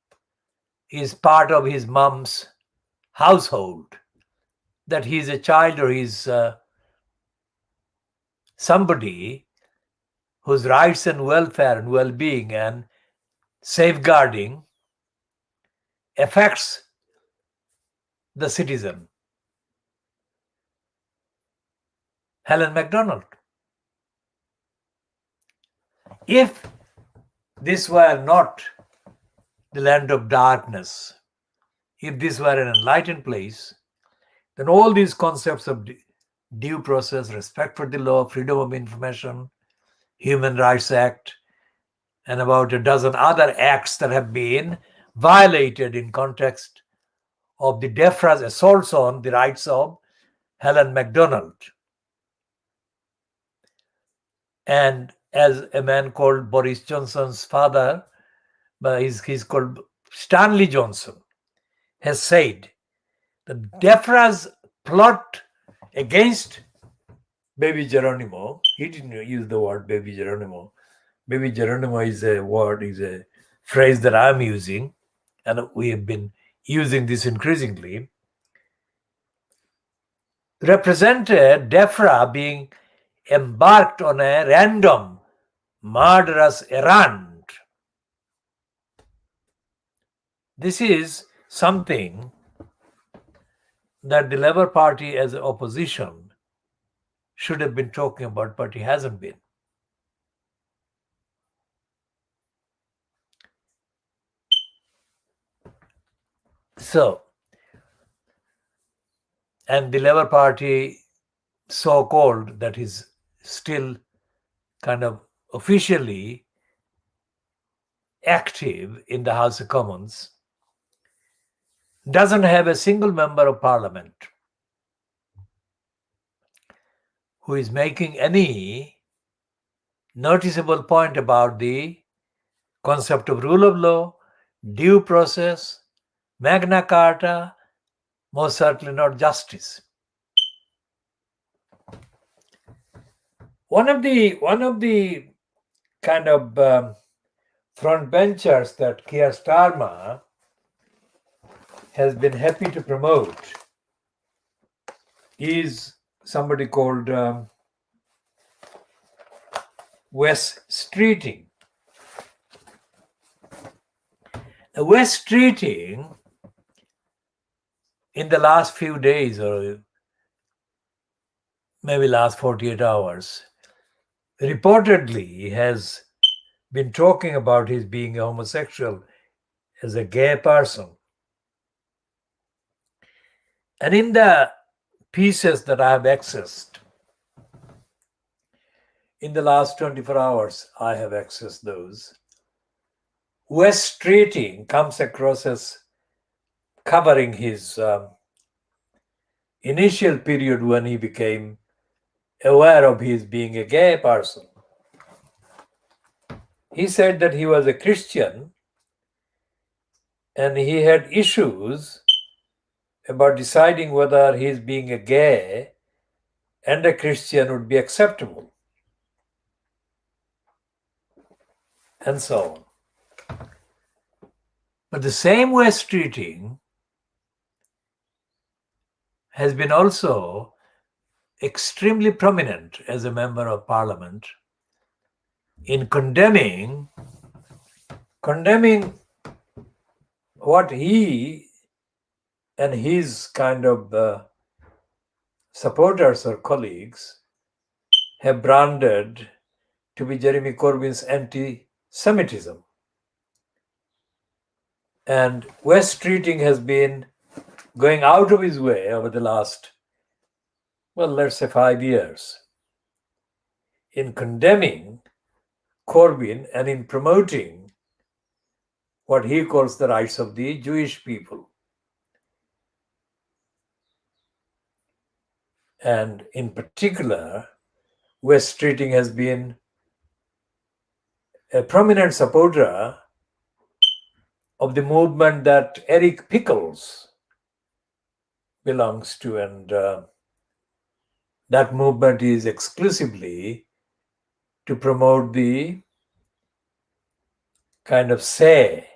is part of his mom's household, that he's a child or he's somebody whose rights and welfare and well-being and safeguarding affects the citizen. Helen MacDonald. If this were not the land of darkness, if this were an enlightened place, then all these concepts of due process, respect for the law, freedom of information, Human Rights Act, and about a dozen other acts that have been violated in context of the DEFRA's assaults on the rights of Helen MacDonald. And as a man called Boris Johnson's father, he's called Stanley Johnson, has said, the DEFRA's plot against baby Geronimo, he didn't use the word baby Geronimo. Baby Geronimo is a word, is a phrase that I'm using, and we have been using this increasingly, represented DEFRA being embarked on a random, murderous errand. This is something that the Labour Party as an opposition should have been talking about, but he hasn't been. So, and the Labour Party, so-called, that is still kind of officially active in the House of Commons, doesn't have a single member of parliament who is making any noticeable point about the concept of rule of law, due process, Magna Carta, most certainly not justice. One of the kind of front benchers that Keir Starmer has been happy to promote is somebody called West Streeting. West Streeting, in the last few days or maybe last 48 hours, reportedly has been talking about his being a homosexual as a gay person. And in the pieces that I have accessed, in the last 24 hours, I have accessed those. West Streeting comes across as covering his initial period when he became aware of his being a gay person. He said that he was a Christian and he had issues about deciding whether his being a gay and a Christian would be acceptable, and so on. But the same West Streeting has been also extremely prominent as a member of parliament in condemning what he and his kind of supporters or colleagues have branded to be Jeremy Corbyn's anti-Semitism. And West Streeting has been going out of his way over the last, well, let's say 5 years, in condemning Corbyn and in promoting what he calls the rights of the Jewish people. And in particular, West Streeting has been a prominent supporter of the movement that Eric Pickles belongs to, and that movement is exclusively to promote the kind of say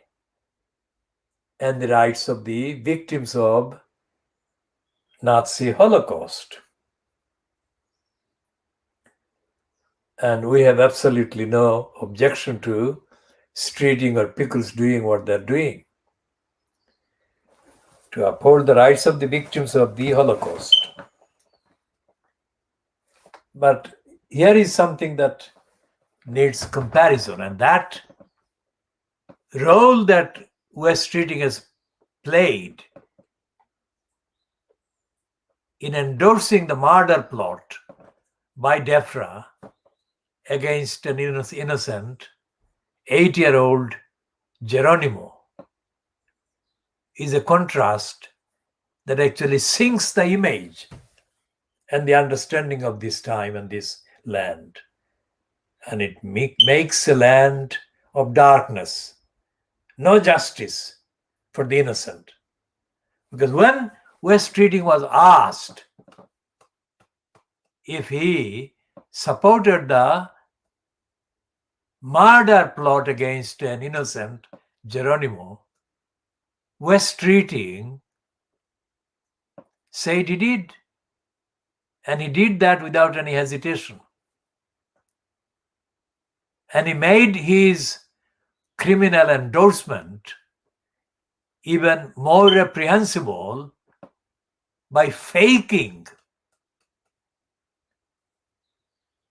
and the rights of the victims of Nazi Holocaust. And we have absolutely no objection to Streeting or Pickles doing what they're doing to uphold the rights of the victims of the Holocaust. But here is something that needs comparison, and that role that West Streeting has played in endorsing the murder plot by DEFRA against an innocent 8-year-old Geronimo is a contrast that actually sinks the image and the understanding of this time and this land. And it makes a land of darkness, no justice for the innocent. Because when West Streeting was asked if he supported the murder plot against an innocent Geronimo, West Streeting said he did. And he did that without any hesitation. And he made his criminal endorsement even more reprehensible by faking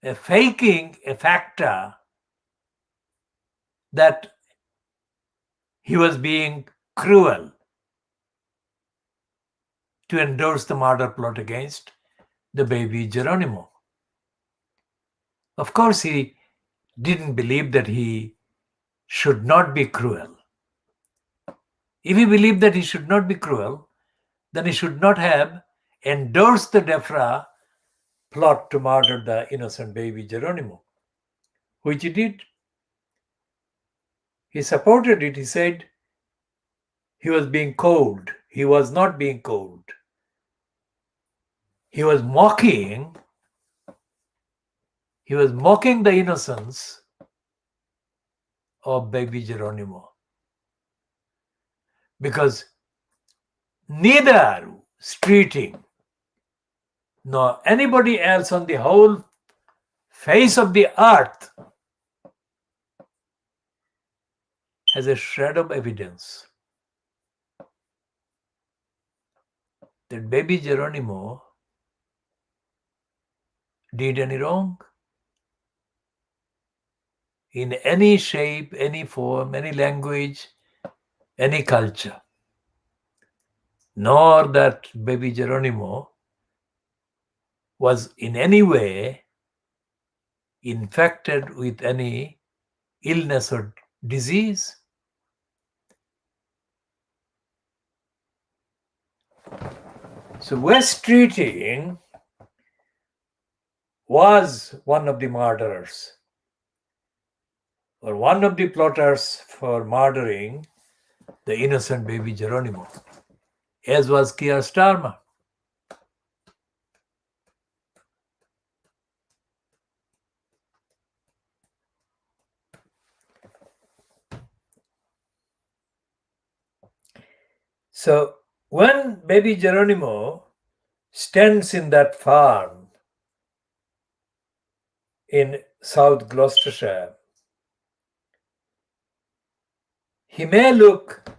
a factor that he was being cruel to endorse the murder plot against the baby Geronimo. Of course, he didn't believe that he should not be cruel. If he believed that he should not be cruel, then he should not have endorsed the DEFRA plot to murder the innocent baby Geronimo, which he did. He supported it. He said he was being cold. He was not being cold. He was mocking the innocence of baby Geronimo. Because neither Streeting nor anybody else on the whole face of the earth has a shred of evidence that baby Geronimo did any wrong in any shape, any form, any language, any culture, nor that baby Geronimo was in any way infected with any illness or disease. So West Streeting was one of the murderers, or one of the plotters for murdering the innocent baby Geronimo, as was Keir Starmer. So when baby Geronimo stands in that farm in South Gloucestershire, he may look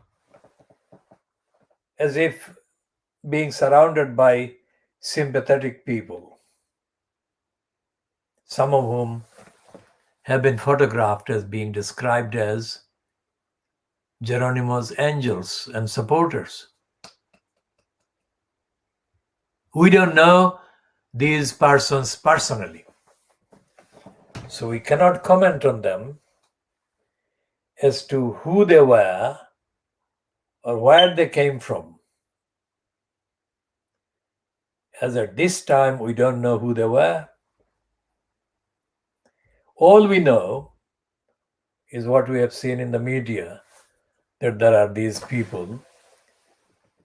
as if being surrounded by sympathetic people, some of whom have been photographed as being described as Geronimo's angels and supporters. We don't know these persons personally. So we cannot comment on them as to who they were or where they came from. As at this time, we don't know who they were. All we know is what we have seen in the media, that there are these people,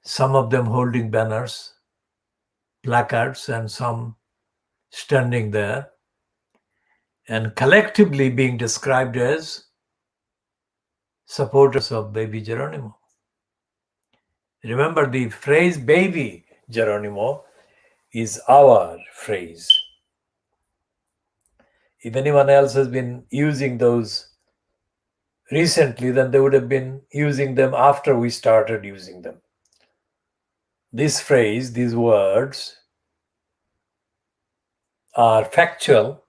some of them holding banners, placards, and some standing there, and collectively being described as supporters of baby Geronimo. Remember, the phrase baby Geronimo is our phrase. If anyone else has been using those recently, then they would have been using them after we started using them. This phrase, these words, are factual,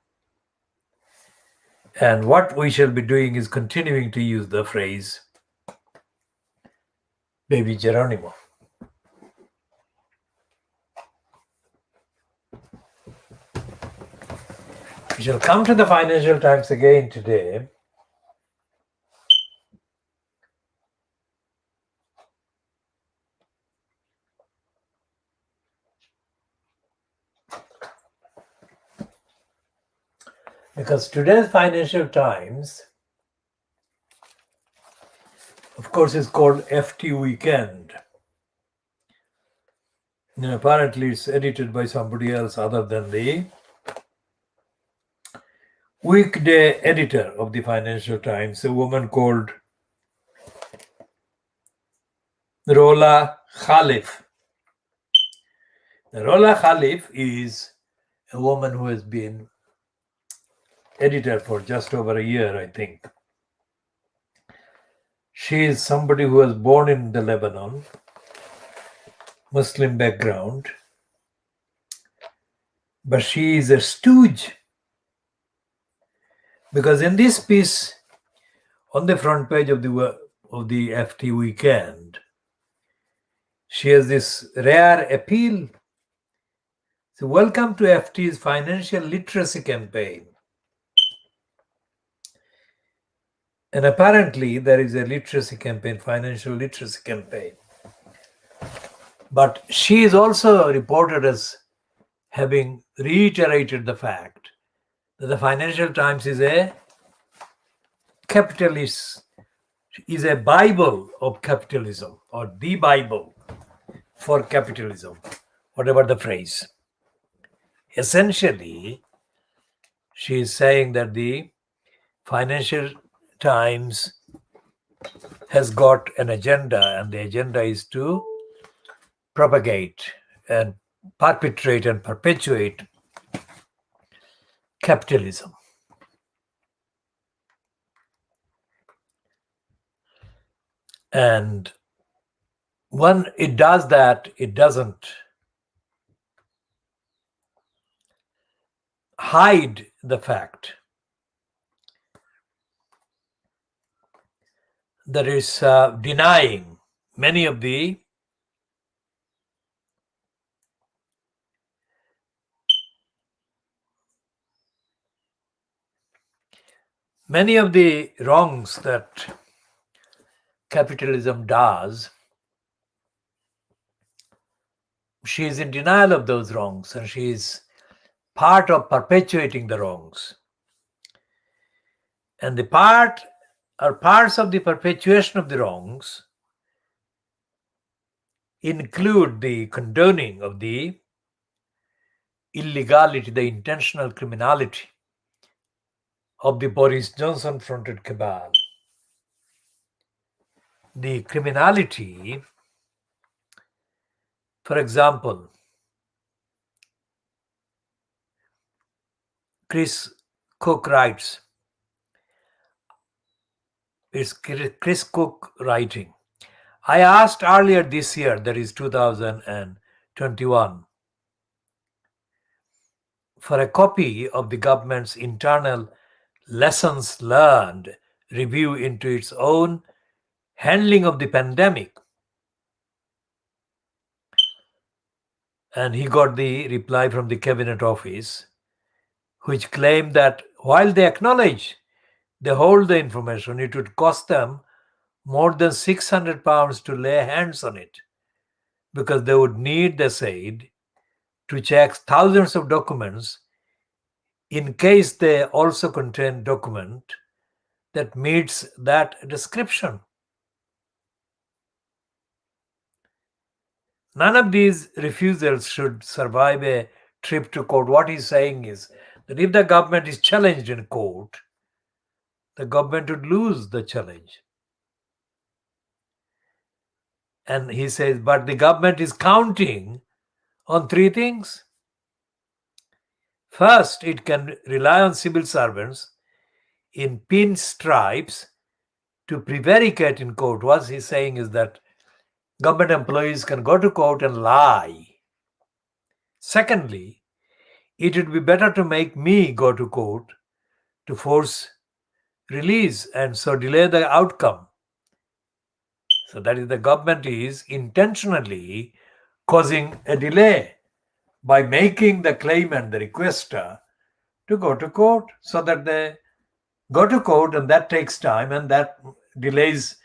and what we shall be doing is continuing to use the phrase baby Geronimo. We shall come to the Financial Times again today. Because today's Financial Times, of course, is called FT Weekend. And apparently it's edited by somebody else other than the weekday editor of the Financial Times, a woman called Rola Khalif. Rola Khalif is a woman who has been editor for just over a year, I think. She is somebody who was born in the Lebanon, Muslim background, but she is a stooge, because in this piece on the front page of the FT Weekend, she has this rare appeal. So, welcome to FT's financial literacy campaign. And apparently there is a literacy campaign, financial literacy campaign. But she is also reported as having reiterated the fact that the Financial Times is a capitalist, is a Bible of capitalism, or the Bible for capitalism, whatever the phrase. Essentially, she is saying that the Financial Times has got an agenda, and the agenda is to propagate and perpetrate and perpetuate capitalism. And when it does that, it doesn't hide the fact that is denying many of the wrongs that capitalism does. She is in denial of those wrongs, and she is part of perpetuating the wrongs. And the parts of the perpetuation of the wrongs include the condoning of the illegality, the intentional criminality of the Boris Johnson-fronted cabal. The criminality, for example, Chris Cook writes, it's Chris Cook writing, I asked earlier this year, that is 2021, for a copy of the government's internal lessons learned review into its own handling of the pandemic. And he got the reply from the Cabinet Office, which claimed that while they acknowledge they hold the information, it would cost them more than £600 to lay hands on it, because they would need, they said, to check thousands of documents in case they also contain document that meets that description. None of these refusals should survive a trip to court. What he's saying is that if the government is challenged in court, the government would lose the challenge. And he says, but the government is counting on three things. First, it can rely on civil servants in pinstripes to prevaricate in court. What he's saying is that government employees can go to court and lie. Secondly, it would be better to make me go to court to force release and so delay the outcome. So that is, the government is intentionally causing a delay by making the claimant, the requester, to go to court, so that they go to court and that takes time and that delays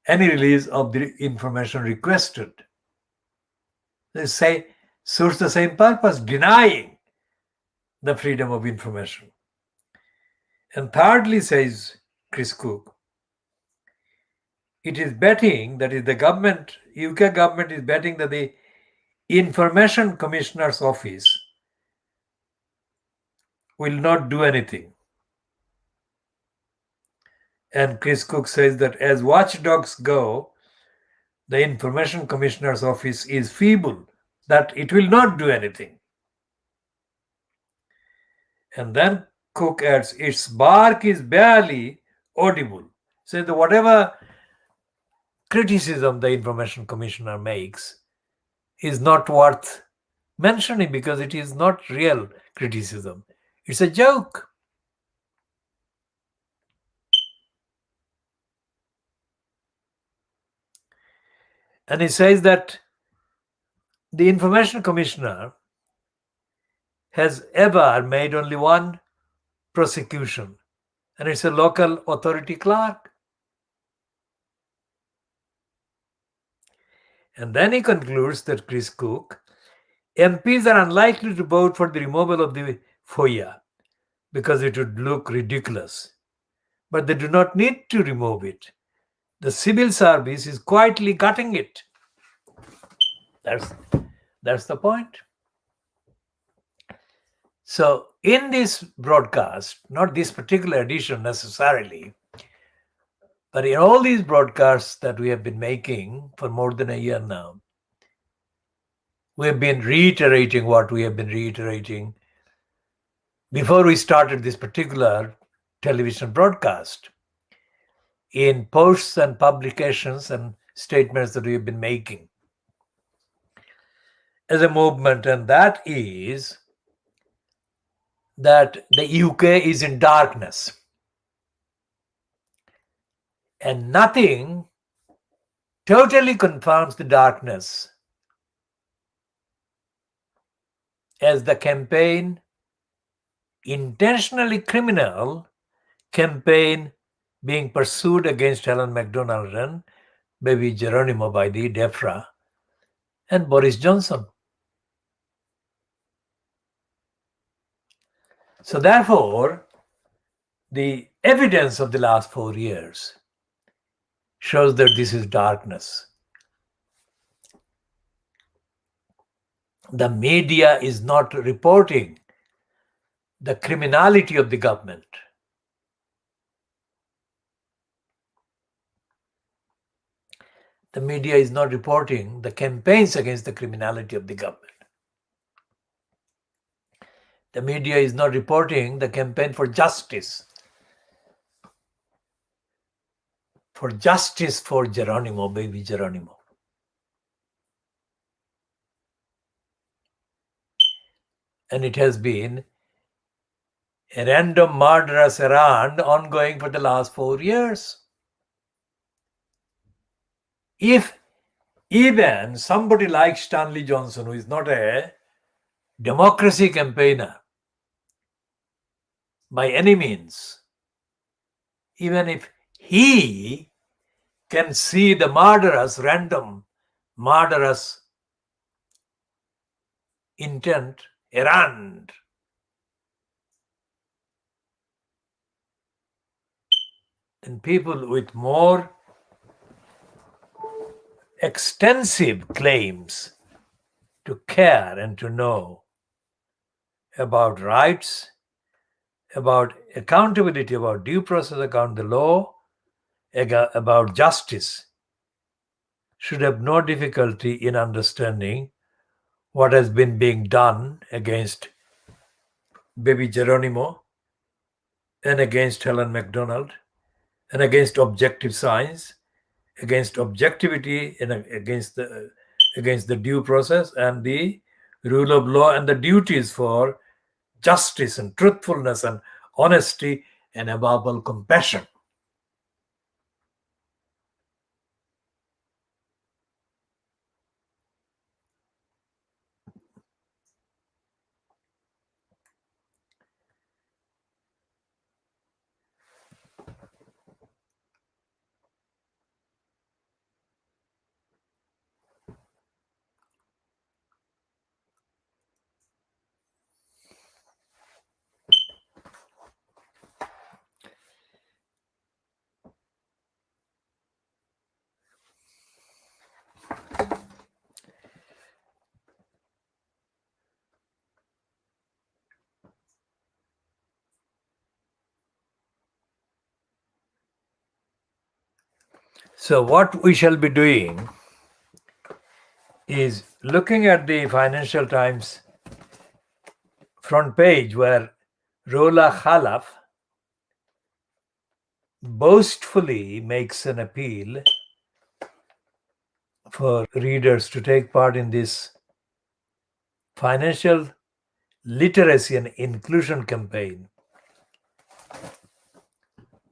any release of the information requested. They say, serves the same purpose, denying the freedom of information. And thirdly, says Chris Cook, it is betting, that is the government, UK government is betting that the Information Commissioner's Office will not do anything. And Chris Cook says that as watchdogs go, the Information Commissioner's Office is feeble, that it will not do anything. And then Cook adds, its bark is barely audible. So that whatever criticism the Information Commissioner makes is not worth mentioning, because it is not real criticism. It's a joke. And he says that the Information Commissioner has ever made only one prosecution, and it's a local authority clerk. And then he concludes that Chris Cook, MPs are unlikely to vote for the removal of the FOIA because it would look ridiculous. But they do not need to remove it. The civil service is quietly gutting it. That's the point. So in this broadcast, not this particular edition necessarily, but in all these broadcasts that we have been making for more than a year now, we have been reiterating what we have been reiterating before we started this particular television broadcast, in posts and publications and statements that we have been making as a movement, and that is that the UK is in darkness. And nothing totally confirms the darkness as the campaign, intentionally criminal campaign being pursued against Helen MacDonald and baby Geronimo by the DEFRA and Boris Johnson. So therefore, the evidence of the last 4 years shows that this is darkness. The media is not reporting the criminality of the government. The media is not reporting the campaigns against the criminality of the government. The media is not reporting the campaign for justice for Geronimo, baby Geronimo. And it has been a random murderous errand ongoing for the last 4 years. If even somebody like Stanley Johnson, who is not a democracy campaigner, by any means, even if he can see the random, murderous intent errand. And people with more extensive claims to care and to know about rights, about accountability, about due process account, the law, about justice, should have no difficulty in understanding what has been being done against baby Geronimo and against Helen MacDonald and against objective science, against objectivity and against the due process and the rule of law and the duties for justice and truthfulness and honesty and above all compassion. So what we shall be doing is looking at the Financial Times front page where Rola Khalaf boastfully makes an appeal for readers to take part in this financial literacy and inclusion campaign.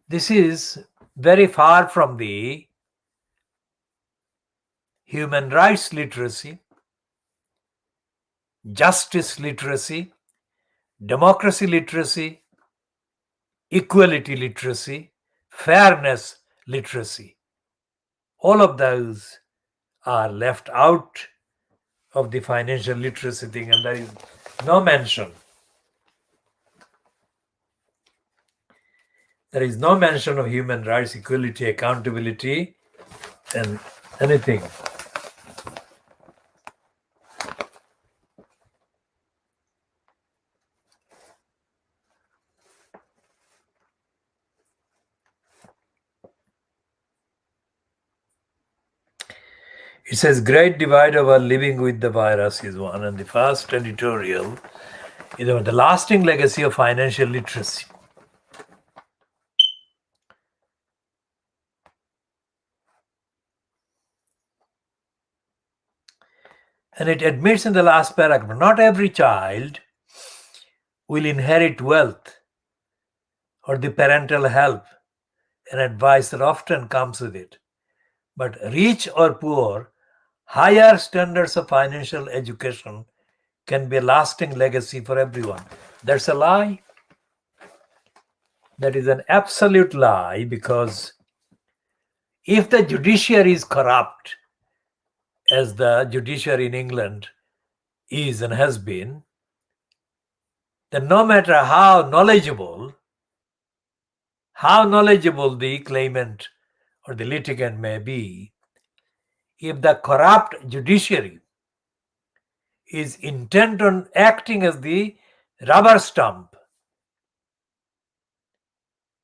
This is very far from the human rights literacy, justice literacy, democracy literacy, equality literacy, fairness literacy. All of those are left out of the financial literacy thing, and there is no mention. There is no mention of human rights, equality, accountability, and anything. It says great divide over living with the virus is one, and the first editorial is about the lasting legacy of financial literacy. And it admits in the last paragraph, not every child will inherit wealth or the parental help and advice that often comes with it. But rich or poor, higher standards of financial education can be a lasting legacy for everyone. That's a lie. That is an absolute lie, because if the judiciary is corrupt, as the judiciary in England is and has been, then no matter how knowledgeable the claimant or the litigant may be, if the corrupt judiciary is intent on acting as the rubber stamp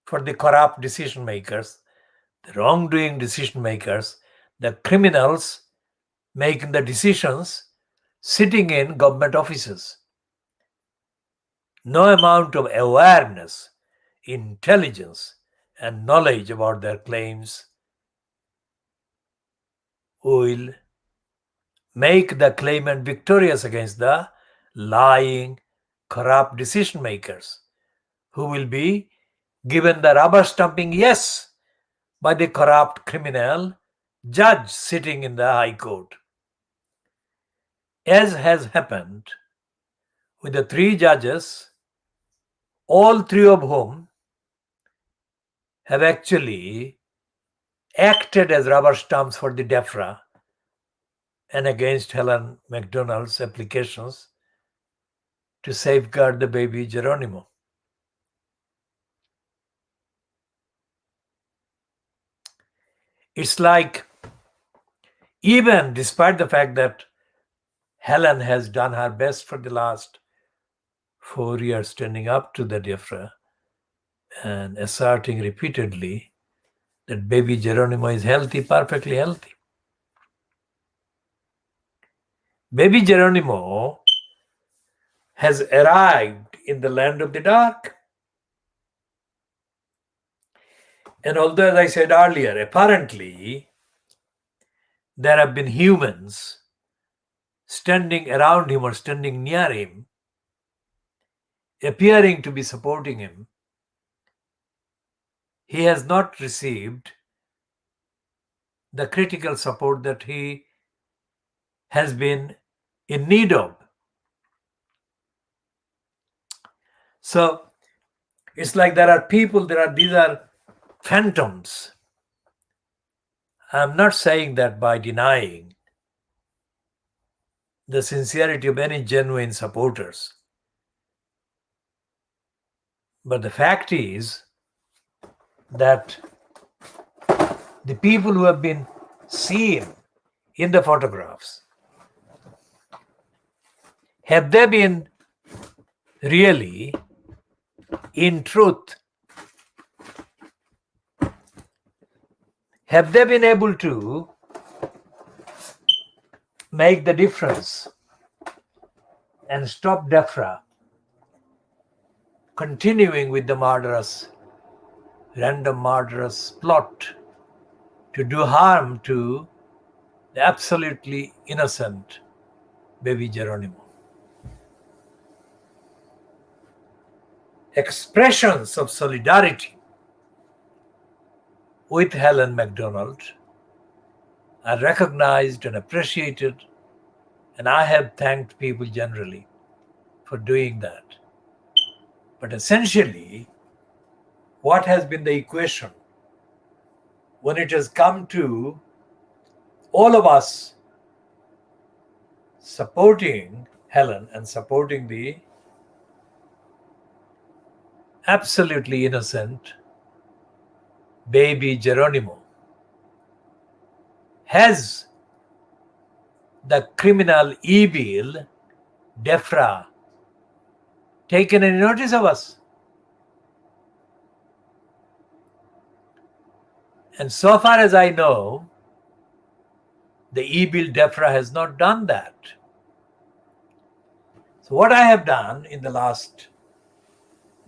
for the corrupt decision makers, the wrongdoing decision makers, the criminals making the decisions sitting in government offices, no amount of awareness, intelligence, and knowledge about their claims will make the claimant victorious against the lying, corrupt decision makers, who will be given the rubber stamping yes by the corrupt criminal judge sitting in the High Court. As has happened with the three judges all three of whom have actually acted as rubber stamps for the DEFRA and against Helen McDonald's applications to safeguard the baby Geronimo. It's like, even despite the fact that Helen has done her best for the last 4 years standing up to the DEFRA and asserting repeatedly that baby Geronimo is healthy, perfectly healthy. Baby Geronimo has arrived in the land of the dark. And although, as I said earlier, apparently there have been humans standing around him or standing near him, appearing to be supporting him, he has not received the critical support that he has been in need of. So it's like there are people, these are phantoms. I'm not saying that by denying the sincerity of any genuine supporters. But the fact is that the people who have been seen in the photographs, have they been really, in truth, have they been able to make the difference and stop DEFRA continuing with the random murderous plot to do harm to the absolutely innocent baby Geronimo? Expressions of solidarity with Helen McDonald are recognized and appreciated, and I have thanked people generally for doing that. But essentially, what has been the equation when it has come to all of us supporting Helen and supporting the absolutely innocent baby Geronimo? Has the criminal evil DEFRA taken any notice of us? And so far as I know, the evil DEFRA has not done that. So what I have done in the last,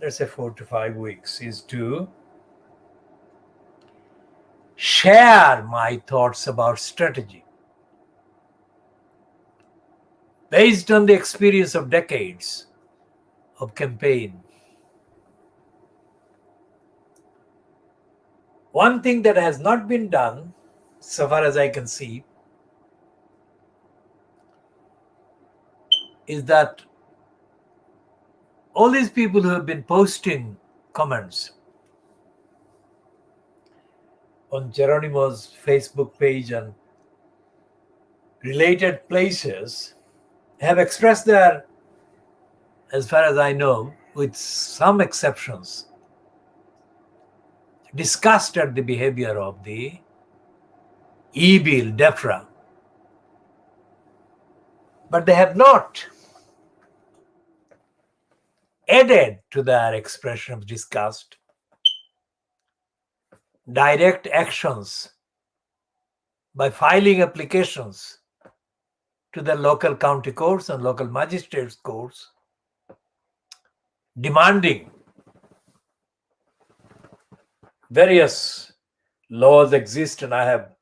let's say, 4 to 5 weeks is to share my thoughts about strategy based on the experience of decades of campaign. One thing that has not been done, so far as I can see, is that all these people who have been posting comments on Geronimo's Facebook page and related places have expressed their, as far as I know, with some exceptions, disgust at the behavior of the evil DEFRA. But they have not added to their expression of disgust direct actions by filing applications to the local county courts and local magistrates courts demanding various laws exist, and I have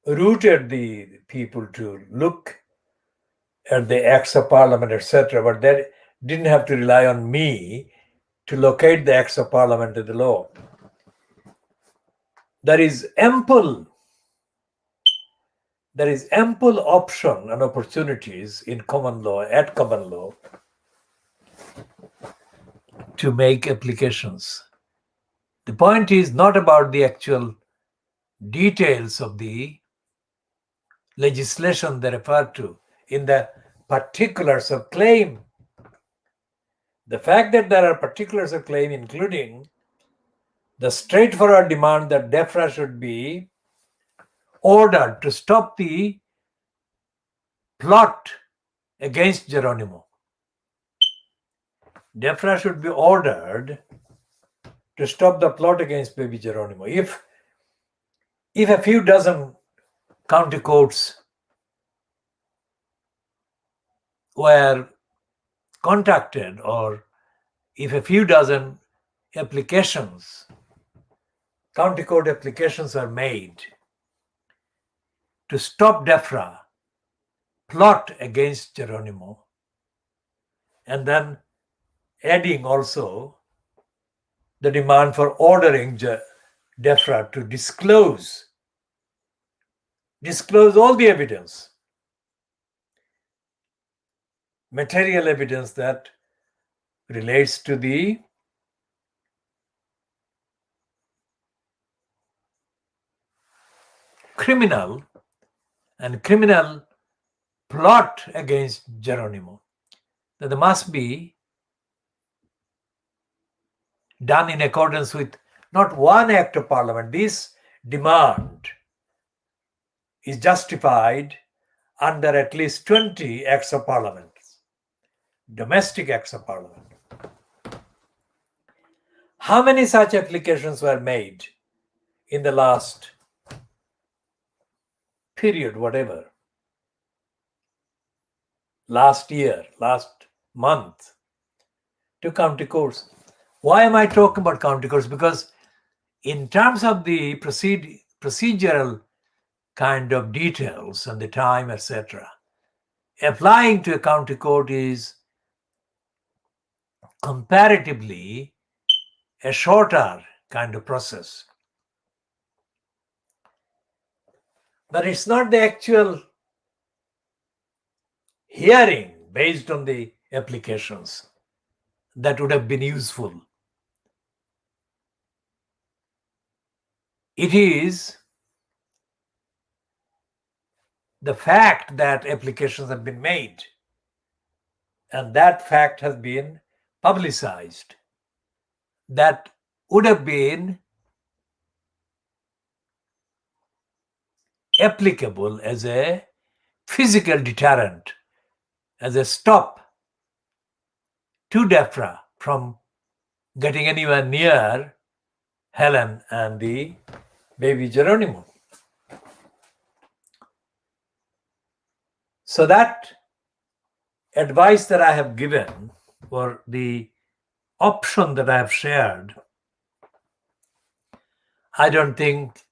routed the people to look at the acts of parliament, etc., but they didn't have to rely on me to locate the acts of parliament to the law. There is ample option and opportunities in common law, at common law, to make applications. The point is not about the actual details of the legislation they refer to in the particulars of claim. The fact that there are particulars of claim, including the straightforward demand that DEFRA should be ordered to stop the plot against Geronimo. DEFRA should be ordered to stop the plot against baby Geronimo. If a few dozen county courts were contacted, or if a few dozen applications, county court applications are made to stop DEFRA plot against Geronimo, and then adding also the demand for ordering DEFRA to disclose all the evidence, material evidence that relates to the criminal plot against Geronimo, that there must be done in accordance with not one act of parliament. This demand is justified under at least 20 acts of parliament, domestic acts of parliament. How many such applications were made in the last period, whatever, last year, last month, to county courts? Why am I talking about county courts? Because in terms of the procedural kind of details and the time, etc., applying to a county court is comparatively a shorter kind of process. But it's not the actual hearing based on the applications that would have been useful. It is the fact that applications have been made, and that fact has been publicized, that would have been applicable as a physical deterrent, as a stop to DEFRA from getting anywhere near Helen and the baby Geronimo. So that advice that I have given, or the option that I have shared, I don't think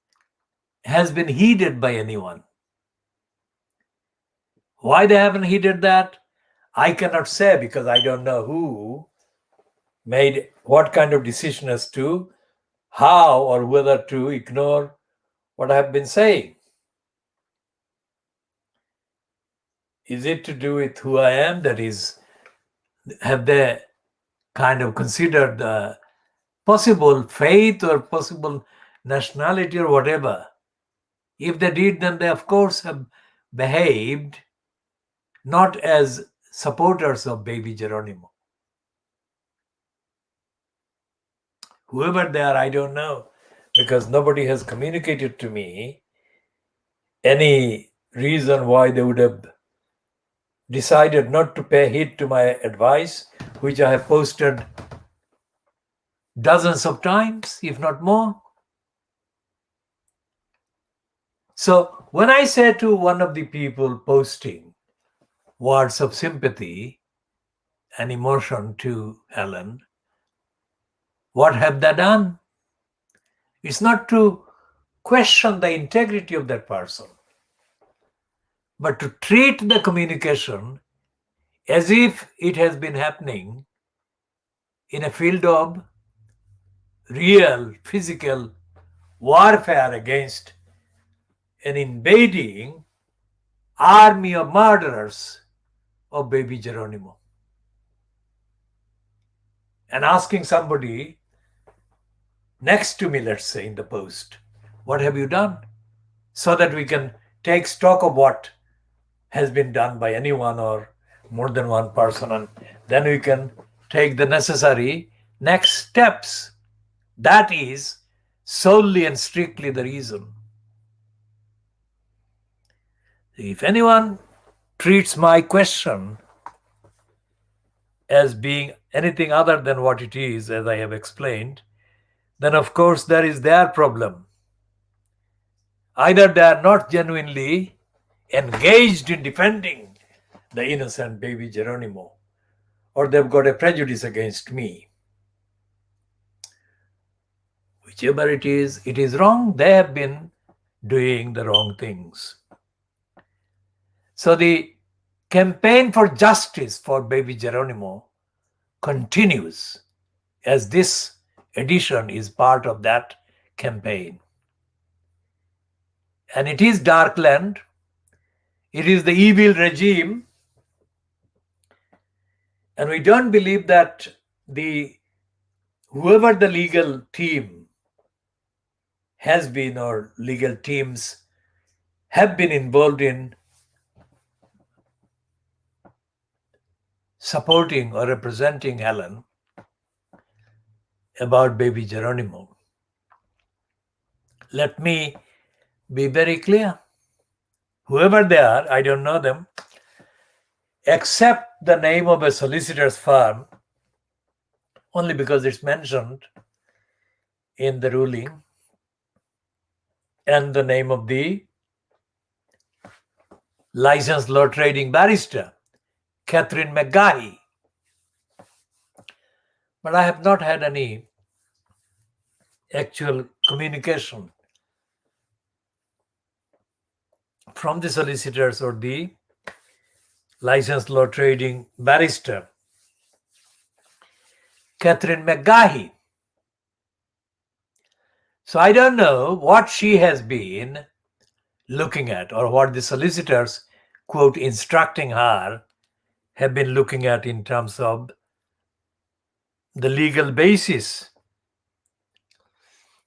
has been heeded by anyone. Why they haven't heeded that, I cannot say, because I don't know who made what kind of decision as to how or whether to ignore what I have been saying. Is it to do with who I am? That is, have they kind of considered the possible faith or possible nationality or whatever? If they did, then they of course have behaved not as supporters of baby Geronimo. Whoever they are, I don't know, because nobody has communicated to me any reason why they would have decided not to pay heed to my advice, which I have posted dozens of times, if not more. So when I say to one of the people posting words of sympathy and emotion to Helen, what have they done? It's not to question the integrity of that person, but to treat the communication as if it has been happening in a field of real physical warfare against an invading army of murderers of baby Geronimo. and asking somebody next to me, let's say in the post, what have you done? So that we can take stock of what has been done by anyone or more than one person, and then we can take the necessary next steps. That is solely and strictly the reason. If anyone treats my question as being anything other than what it is, as I have explained, then of course that is their problem. Either they are not genuinely engaged in defending the innocent baby Geronimo, or they've got a prejudice against me. Whichever it is wrong. They have been doing the wrong things. So the campaign for justice for baby Geronimo continues, as this edition is part of that campaign. And it is Darkland. It is the evil regime. And we don't believe that whoever the legal team has been, or legal teams have been involved in supporting or representing Helen about baby Geronimo. Let me be very clear. Whoever they are, I don't know them, except the name of a solicitor's firm, only because it's mentioned in the ruling, and the name of the licensed law trading barrister, Catherine McGahey. But I have not had any actual communication from the solicitors or the licensed law trading barrister, Catherine McGahey. So I don't know what she has been looking at, or what the solicitors, quote, instructing her, have been looking at in terms of the legal basis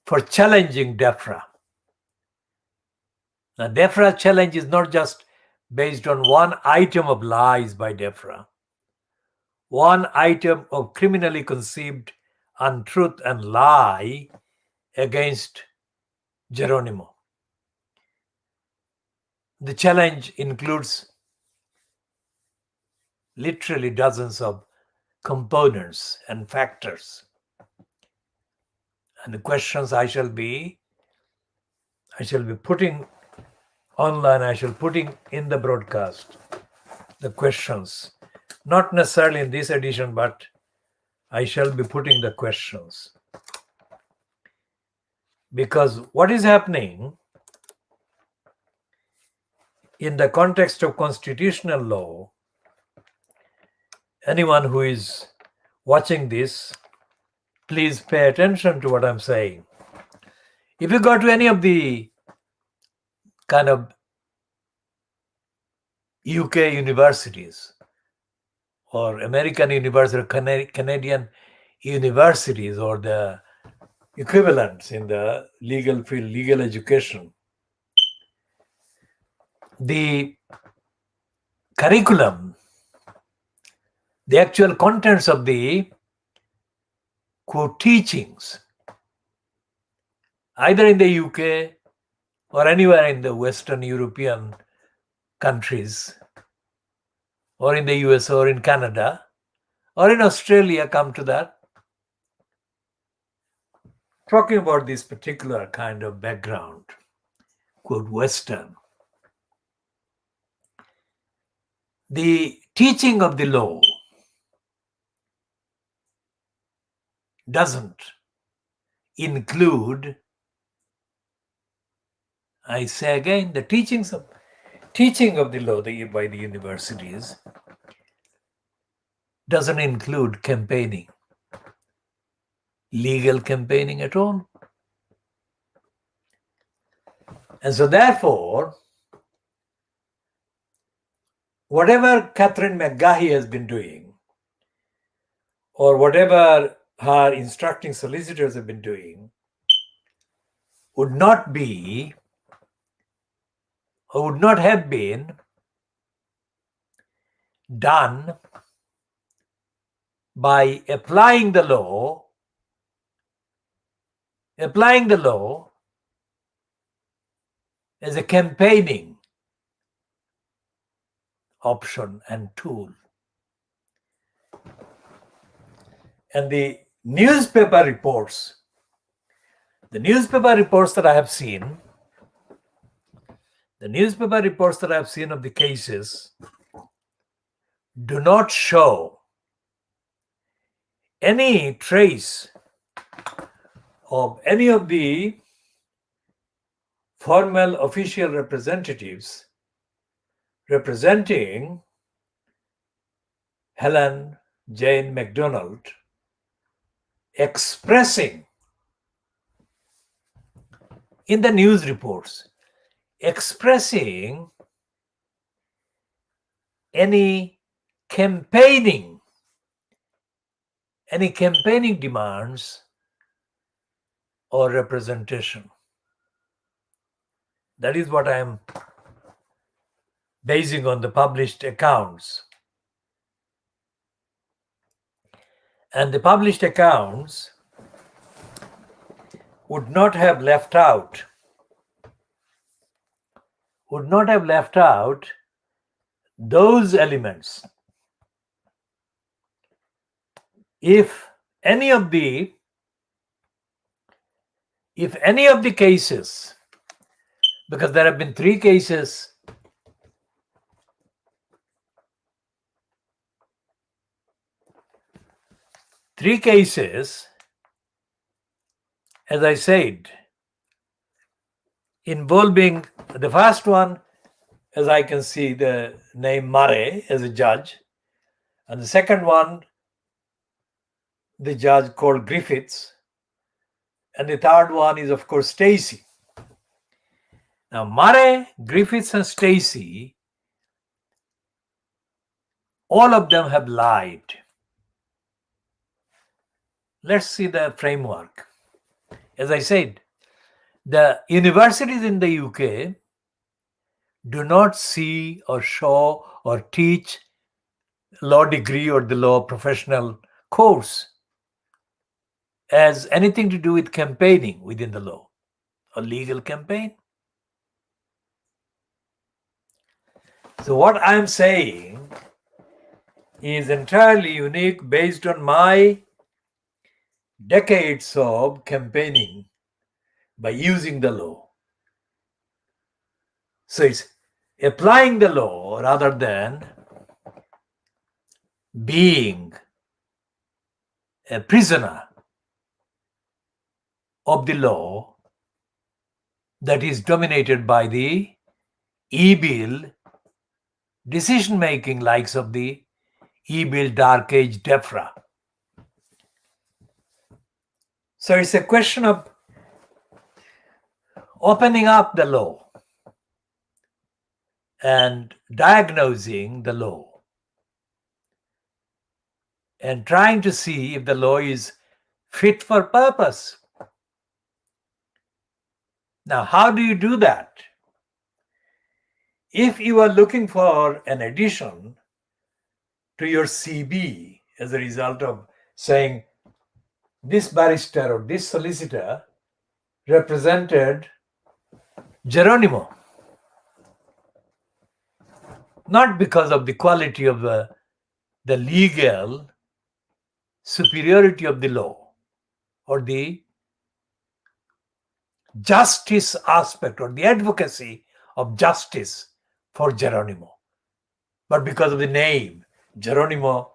for challenging DEFRA. Now, DEFRA challenge is not just based on one item of lies by DEFRA, one item of criminally conceived untruth and lie against Geronimo. The challenge includes literally dozens of components and factors. And the questions I shall be putting online, I shall putting in the broadcast, the questions, not necessarily in this edition, but I shall be putting the questions. Because what is happening in the context of constitutional law, anyone who is watching this, please pay attention to what I'm saying. If you go to any of the kind of UK universities or American universities or Canadian universities, or the equivalents in the legal field, legal education, the curriculum, the actual contents of the, quote, teachings, either in the UK or anywhere in the Western European countries, or in the US or in Canada or in Australia, come to that, talking about this particular kind of background, quote, Western. The teaching of the law doesn't include, I say again, the teaching of the law by the universities doesn't include campaigning, legal campaigning at all. And so therefore, whatever Catherine McGahey has been doing, or whatever her instructing solicitors have been doing would not be or would not have been done by applying the law as a campaigning option and tool. And the newspaper reports that I have seen, of the cases do not show any trace of any of the formal official representatives representing Helen Jane MacDonald expressing in the news reports, expressing any campaigning demands or representation. That is what I am basing on the published accounts. And the published accounts would not have left out those elements. If any of the cases, because there have been three cases as I said, involving the first one, as I can see the name Murray as a judge, and the second one, the judge called Griffiths, and the third one is, of course, Stacey. Now, Murray, Griffiths, and Stacey, all of them have lied. Let's see the framework. As I said, the universities in the UK do not see or show or teach law degree or the law professional course as anything to do with campaigning within the law, a legal campaign. So what I'm saying is entirely unique based on my decades of campaigning by using the law. So it's applying the law rather than being a prisoner of the law that is dominated by the evil decision-making likes of the evil dark age DEFRA. So it's a question of opening up the law and diagnosing the law and trying to see if the law is fit for purpose. Now, how do you do that? If you are looking for an addition to your CB as a result of saying this barrister or this solicitor represented Geronimo, not because of the quality of the legal superiority of the law or the justice aspect or the advocacy of justice for Geronimo, but because of the name. Geronimo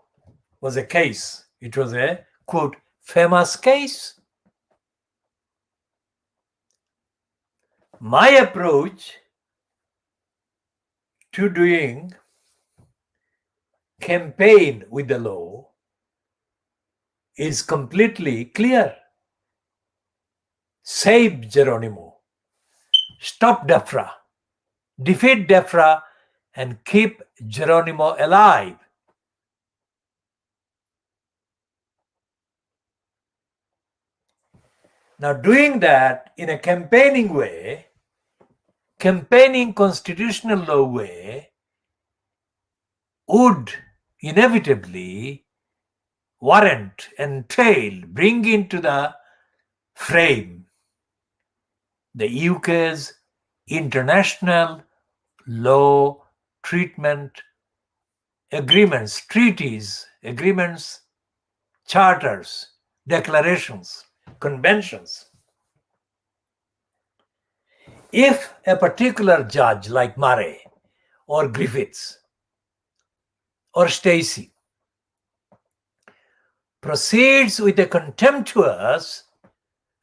was a case. It was a, quote, famous case. My approach to doing campaign with the law is completely clear. Save Geronimo, stop DEFRA, defeat DEFRA, and keep Geronimo alive. Now, doing that in a campaigning way, campaigning constitutional law way, would inevitably warrant, entail, bring into the frame the UK's international law treatment agreements, treaties, agreements, charters, declarations, conventions. If a particular judge like Murray or Griffiths or Stacey proceeds with a contemptuous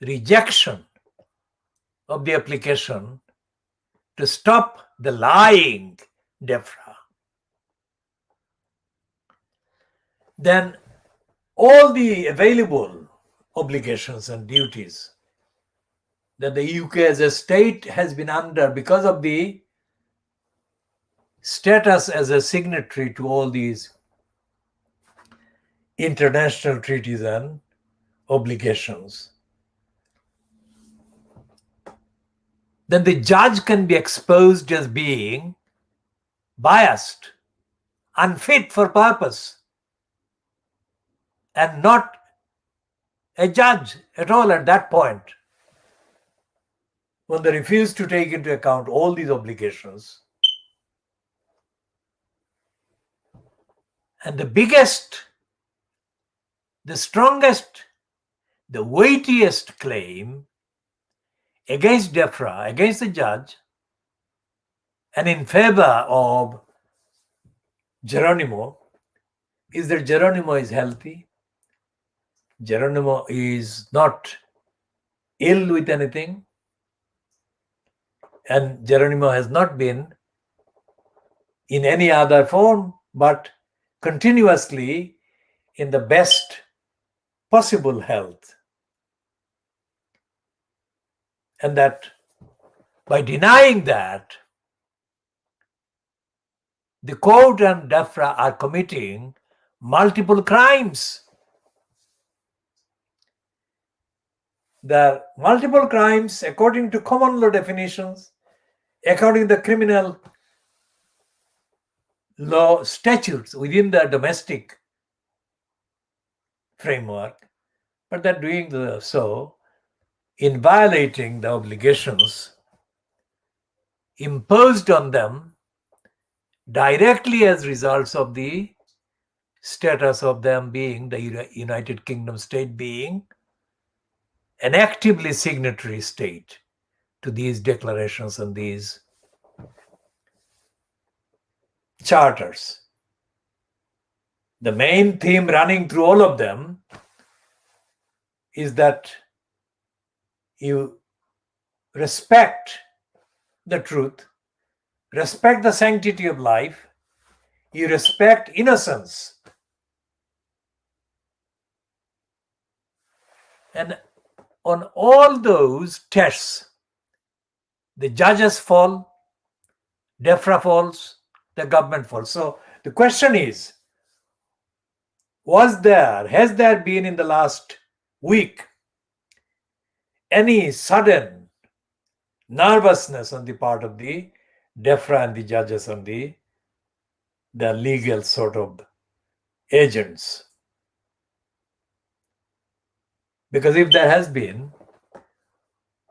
rejection of the application to stop the lying DEFRA, then all the available obligations and duties that the UK as a state has been under because of the status as a signatory to all these international treaties and obligations, then the judge can be exposed as being biased, unfit for purpose, and not a judge at all at that point, when they refuse to take into account all these obligations. And the biggest, the strongest, the weightiest claim against DEFRA, against the judge, and in favor of Geronimo, is that Geronimo is healthy. Geronimo is not ill with anything. And Geronimo has not been in any other form, but continuously in the best possible health. And that by denying that, the court and DEFRA are committing multiple crimes. There are multiple crimes according to common law definitions, according to the criminal law statutes within the domestic framework, but they're doing so in violating the obligations imposed on them directly as results of the status of them being the United Kingdom state, being an actively signatory state to these declarations and these charters. The main theme running through all of them is that you respect the truth, respect the sanctity of life, you respect innocence. And on all those tests, the judges fall, DEFRA falls, the government falls. So the question is, has there been in the last week any sudden nervousness on the part of the DEFRA and the judges and the legal sort of agents? Because if there has been,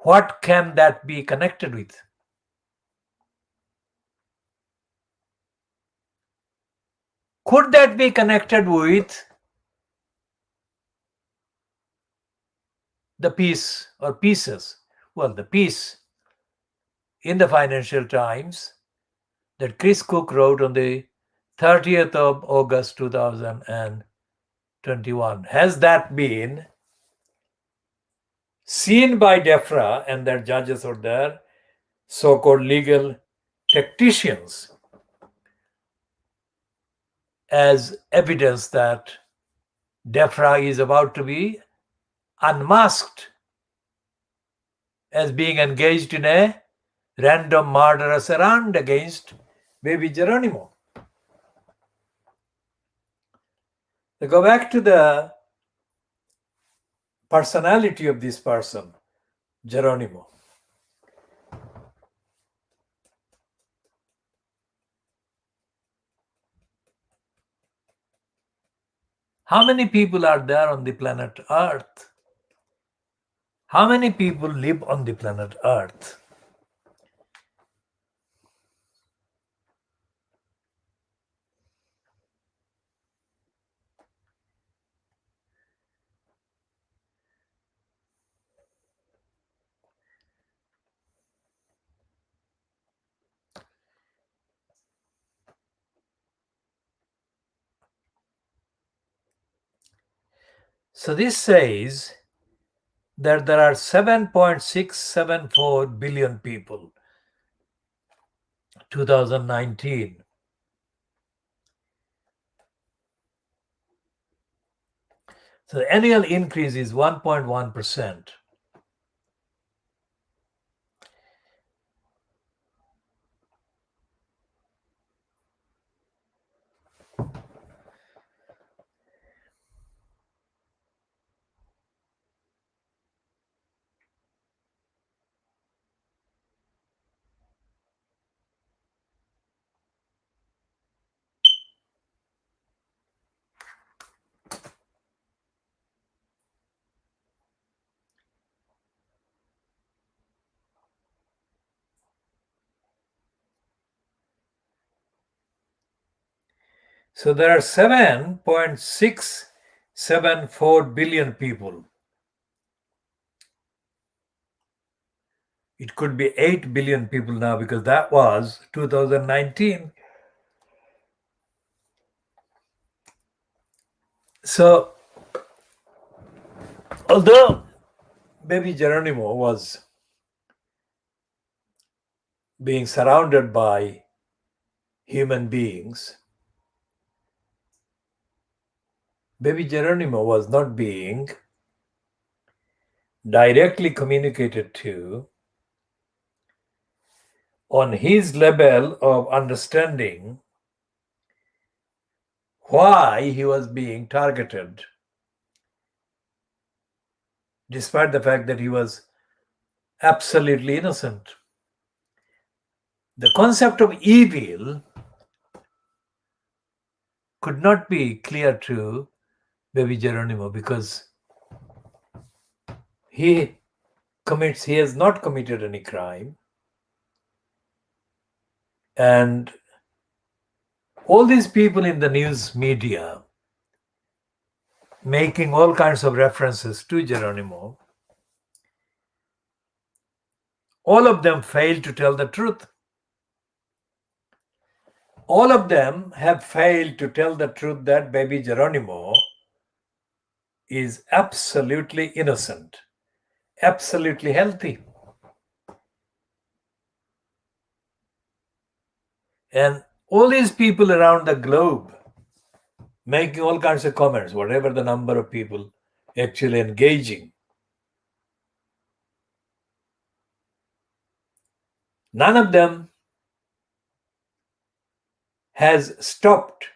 what can that be connected with? Could that be connected with the piece or pieces? Well, the piece in the Financial Times that Chris Cook wrote on the 30th of August 2021, has that been seen by DEFRA and their judges or their so-called legal tacticians as evidence that DEFRA is about to be unmasked as being engaged in a random murderous errand against baby Geronimo? So go back to the personality of this person, Geronimo. How many people are there on the planet Earth? How many people live on the planet Earth? So this says that there are 7.674 billion people, 2019. So the annual increase is 1.1%. So there are 7.674 billion people. It could be 8 billion people now because that was 2019. So, although baby Geronimo was being surrounded by human beings, baby Geronimo was not being directly communicated to on his level of understanding why he was being targeted, despite the fact that he was absolutely innocent. The concept of evil could not be clear to baby Geronimo because he has not committed any crime. And all these people in the news media making all kinds of references to Geronimo, all of them failed to tell the truth. All of them have failed to tell the truth that baby Geronimo is absolutely innocent, absolutely healthy. And all these people around the globe making all kinds of comments, whatever the number of people actually engaging. None of them has stopped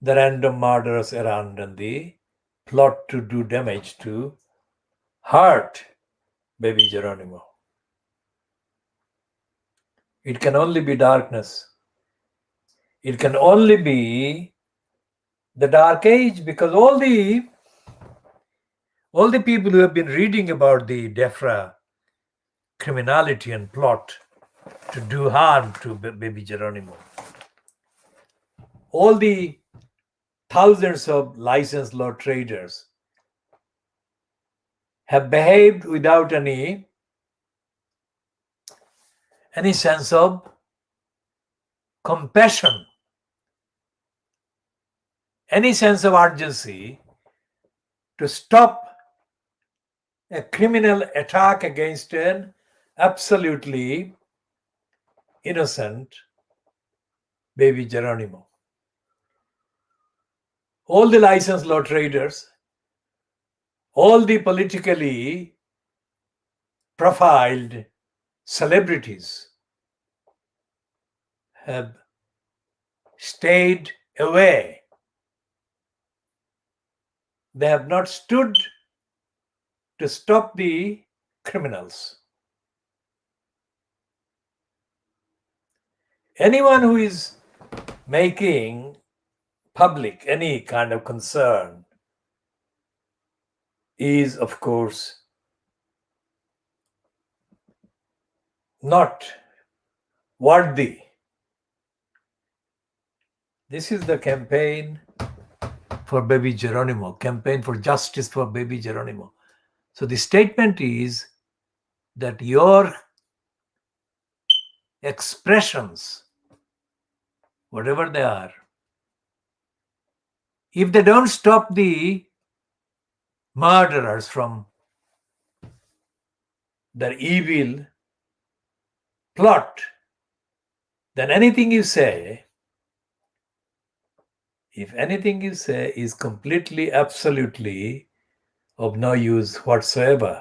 the random murderers around and the plot to do damage to hurt baby Geronimo. It can only be darkness. It can only be the dark age, because all the people who have been reading about the DEFRA criminality and plot to do harm to baby Geronimo, all the thousands of licensed law traders have behaved without any sense of compassion, any sense of urgency to stop a criminal attack against an absolutely innocent baby Geronimo. All the licensed law traders, all the politically profiled celebrities have stayed away. They have not stood to stop the criminals. Anyone who is making public any kind of concern is, of course, not worthy. This is the campaign for baby Geronimo, campaign for justice for baby Geronimo. So the statement is that your expressions, whatever they are, if they don't stop the murderers from their evil plot, then anything you say, if anything you say is completely, absolutely of no use whatsoever.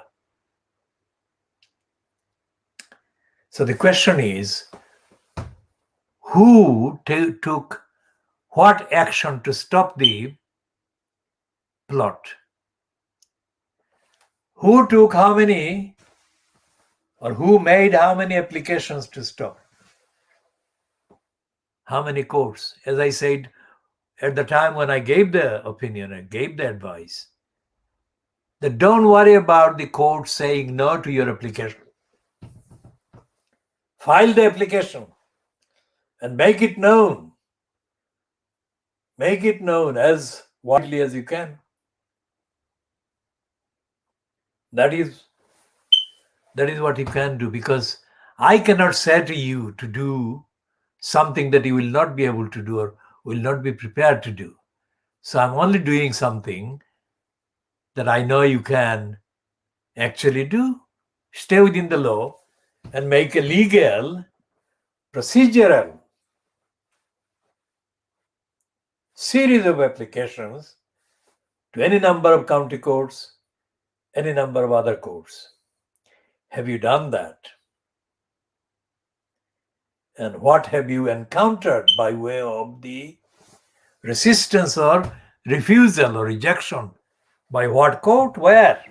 So the question is, who took what action to stop the plot? Who took how many, or who made how many applications to stop? How many courts? As I said at the time when I gave the opinion, I gave the advice, that don't worry about the court saying no to your application. File the application and make it known. Make it known as widely as you can. That is what you can do, because I cannot say to you to do something that you will not be able to do or will not be prepared to do. So I'm only doing something that I know you can actually do. Stay within the law and make a legal, procedural series of applications to any number of county courts, any number of other courts. Have you done that? And what have you encountered by way of the resistance or refusal or rejection? By what court? Where?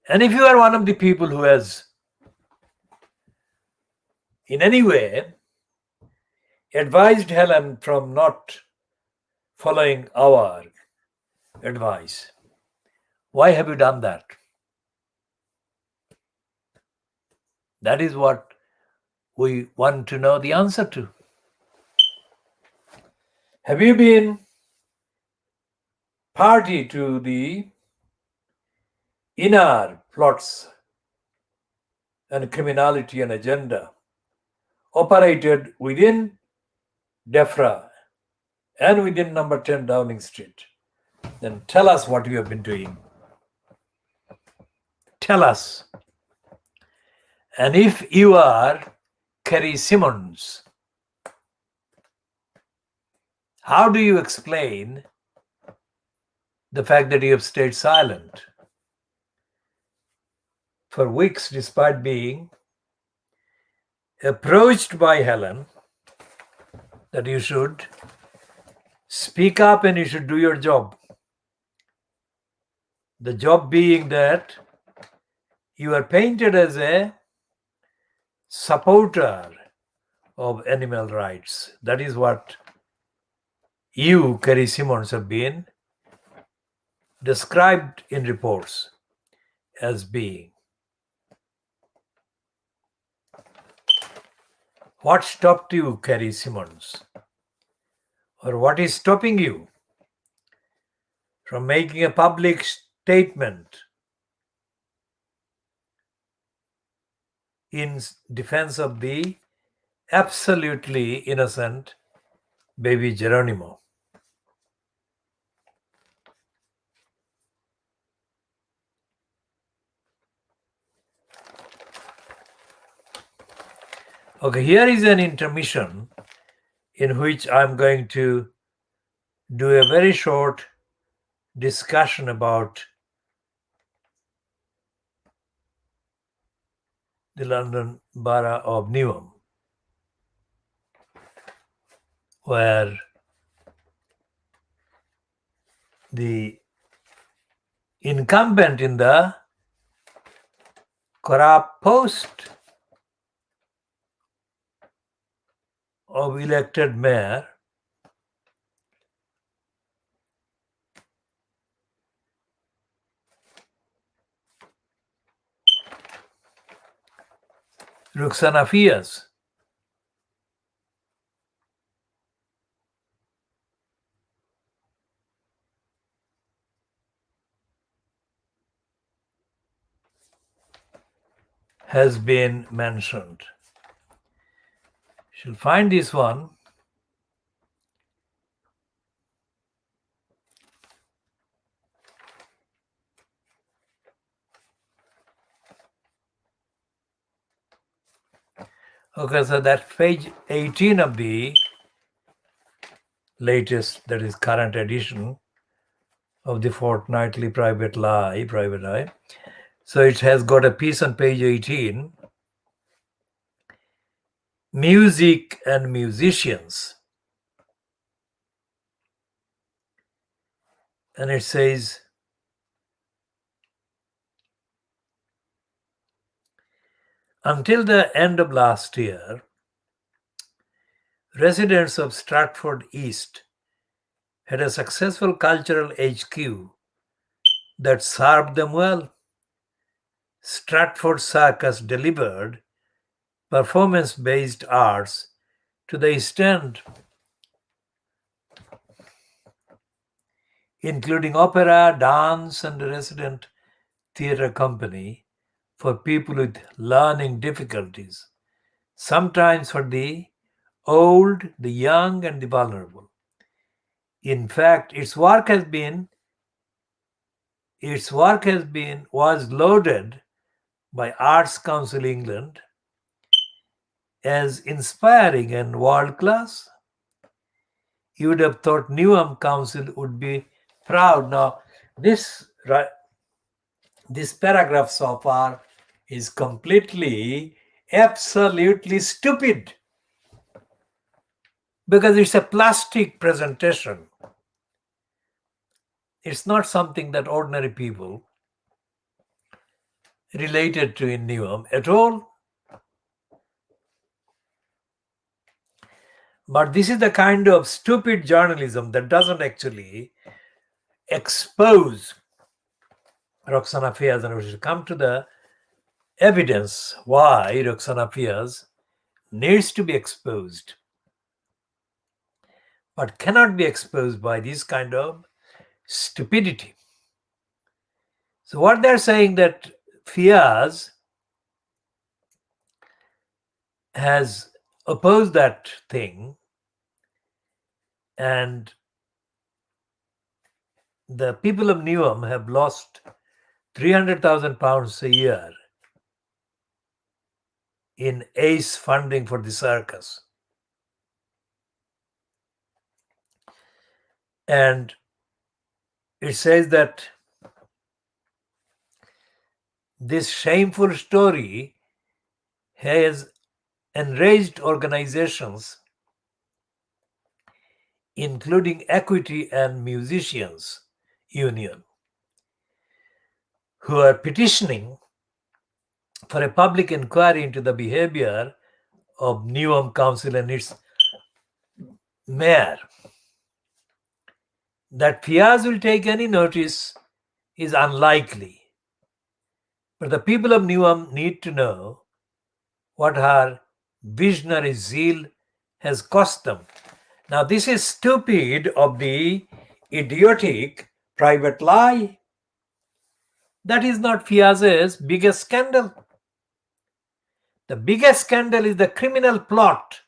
And if you are one of the people who has in any way advised Helen from not following our advice, why have you done that? That is what we want to know the answer to. Have you been party to the inner plots and criminality and agenda operated within DEFRA and within number 10 Downing Street? Then tell us what you have been doing. Tell us. And if you are Kerry Simmons, how do you explain the fact that you have stayed silent for weeks despite being approached by Helen that you should speak up and you should do your job? The job being that you are painted as a supporter of animal rights. That is what you, Kerry Simmons, have been described in reports as being. What stopped you, Kerry Simmons? Or what is stopping you from making a public statement in defense of the absolutely innocent baby Geronimo? Okay, here is an intermission in which I'm going to do a very short discussion about the London Borough of Newham, where the incumbent in the corrupt post of elected mayor Ruxana Fias has been mentioned. She'll find this one. Okay, so that's page 18 of the latest, that is current edition of the fortnightly private eye. So it has got a piece on page 18, music and musicians. And it says, until the end of last year, residents of Stratford East had a successful cultural HQ that served them well. Stratford Circus delivered performance-based arts to the East End, including opera, dance, and a resident theatre company for people with learning difficulties, sometimes for the old, the young, and the vulnerable. In fact, its work was lauded by Arts Council England as inspiring and world class. You would have thought Newham Council would be proud. Now, this paragraph so far is completely, absolutely stupid, because it's a plastic presentation. It's not something that ordinary people related to in Newham at all. But this is the kind of stupid journalism that doesn't actually expose Roxana Fias, and we should come to the evidence why Roxana Fias needs to be exposed, but cannot be exposed by this kind of stupidity. So what they're saying, that Fias has opposed that thing, and the people of Newham have lost £300,000 a year in ACE funding for the circus. And it says that this shameful story has enraged organizations, including Equity and Musicians Union, who are petitioning for a public inquiry into the behavior of Newham Council and its mayor. That Fias will take any notice is unlikely, but the people of Newham need to know what her visionary zeal has cost them. Now, this is stupid of the idiotic private lie. That is not Fias's biggest scandal. The biggest scandal is the criminal plot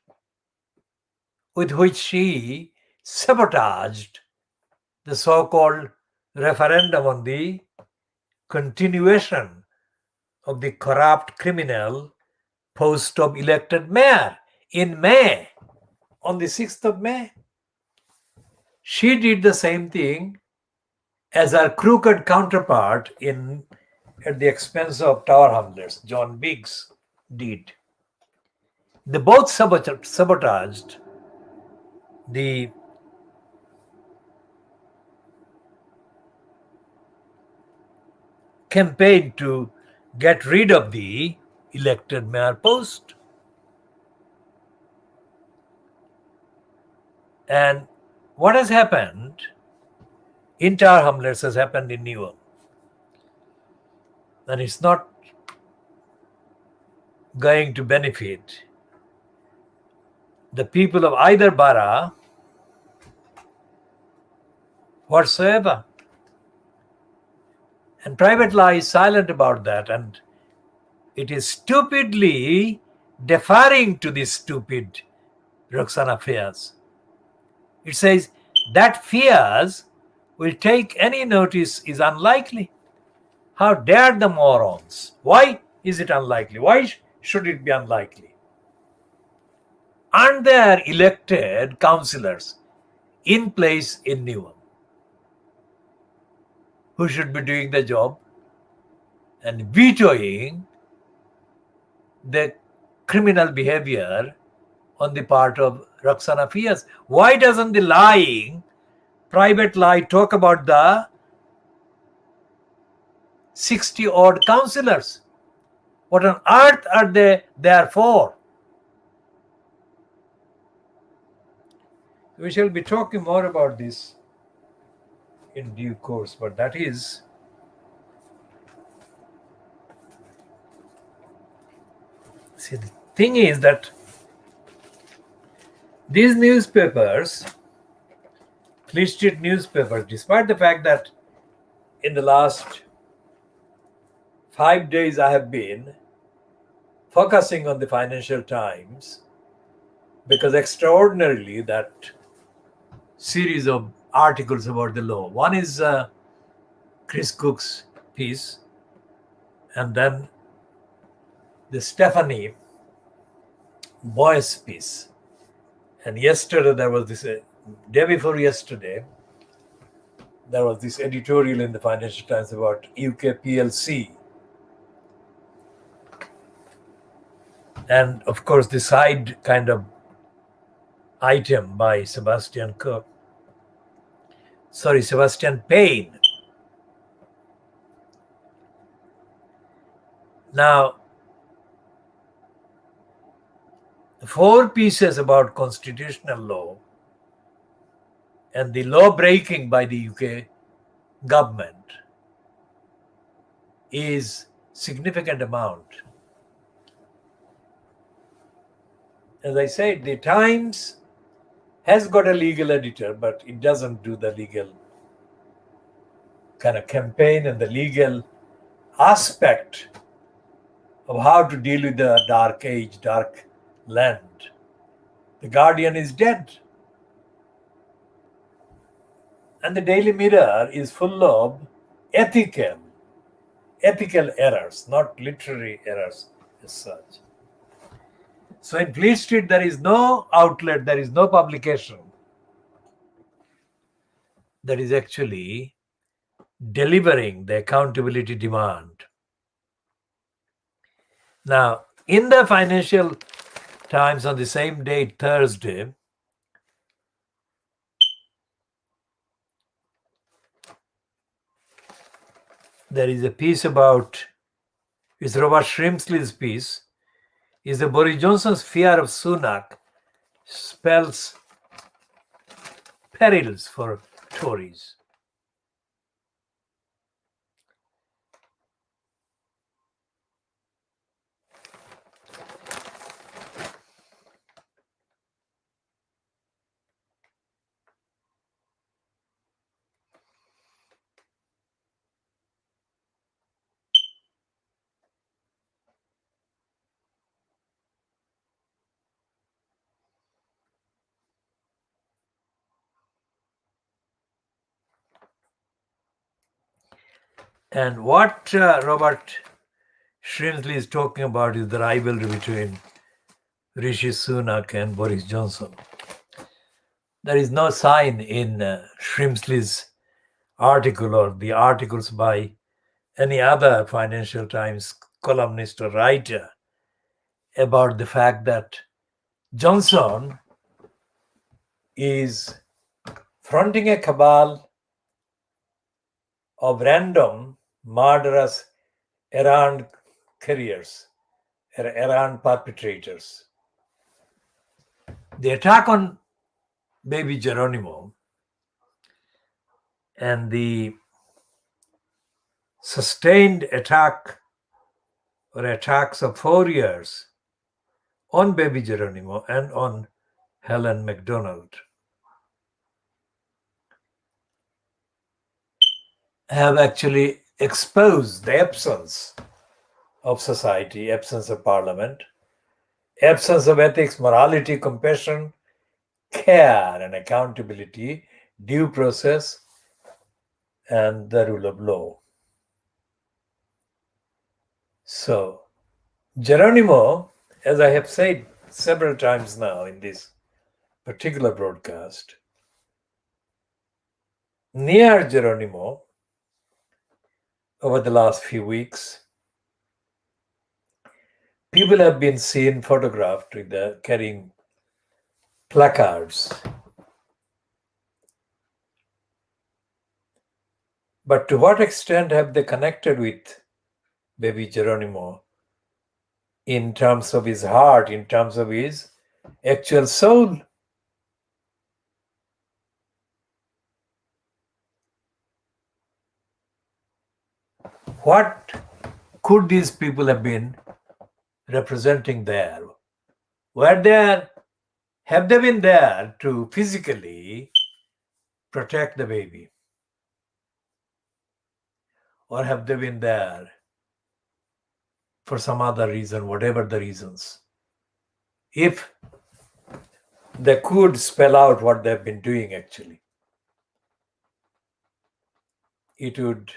with which she sabotaged the so-called referendum on the continuation of the corrupt criminal post of elected mayor in May, on the 6th of May. She did the same thing as her crooked counterpart at the expense of Tower Hamlets, John Biggs, did. They both sabotaged the campaign to get rid of the elected mayor post. And what has happened in Tower Hamlets has happened in Newham. And it's not going to benefit the people of either borough whatsoever. And private law is silent about that, and it is stupidly deferring to this stupid Roxana Fairs. It says that Fairs will take any notice is unlikely. How dare the morons? Why is it unlikely? Why should it be unlikely? Aren't there elected councillors in place in Newham who should be doing the job and vetoing the criminal behavior on the part of Roxana Fairs? Why doesn't the lying private lie talk about the 60 odd councillors? What on earth are they there for? We shall be talking more about this in due course, but that is see, the thing is that these newspapers, Fleet Street newspapers, despite the fact that in the last 5 days I have been focusing on the Financial Times, because extraordinarily that series of articles about the law. One is Chris Cook's piece, and then the Stephanie Boyce piece. And yesterday there was this, day before yesterday, there was this editorial in the Financial Times about UK PLC. And of course, the side kind of item by Sebastian Payne. Now, 4 pieces about constitutional law and the law breaking by the UK government is significant amount. As I said, the Times has got a legal editor, but it doesn't do the legal kind of campaign and the legal aspect of how to deal with the dark age, dark land. The Guardian is dead. And the Daily Mirror is full of ethical errors, not literary errors as such. So in Fleet Street, there is no outlet, there is no publication that is actually delivering the accountability demand. Now, in the Financial Times on the same date, Thursday, there is a piece about, it's Robert Shrimsley's piece, is the Boris Johnson's fear of Sunak spells perils for Tories. And what Robert Shrimsley is talking about is the rivalry between Rishi Sunak and Boris Johnson. There is no sign in Shrimsley's article or the articles by any other Financial Times columnist or writer about the fact that Johnson is fronting a cabal of random murderous errand carriers, errand perpetrators. The attack on baby Geronimo and the sustained attack or attacks of 4 years on baby Geronimo and on Helen MacDonald have actually exposed the absence of society, absence of parliament, absence of ethics, morality, compassion, care, and accountability, due process, and the rule of law. So, Geronimo, as I have said several times now in this particular broadcast, near Geronimo, over the last few weeks, people have been seen photographed with carrying placards. But to what extent have they connected with baby Geronimo in terms of his heart, in terms of his actual soul? What could these people have been representing there? Have they been there to physically protect the baby? Or have they been there for some other reason, whatever the reasons? If they could spell out what they've been doing actually, it would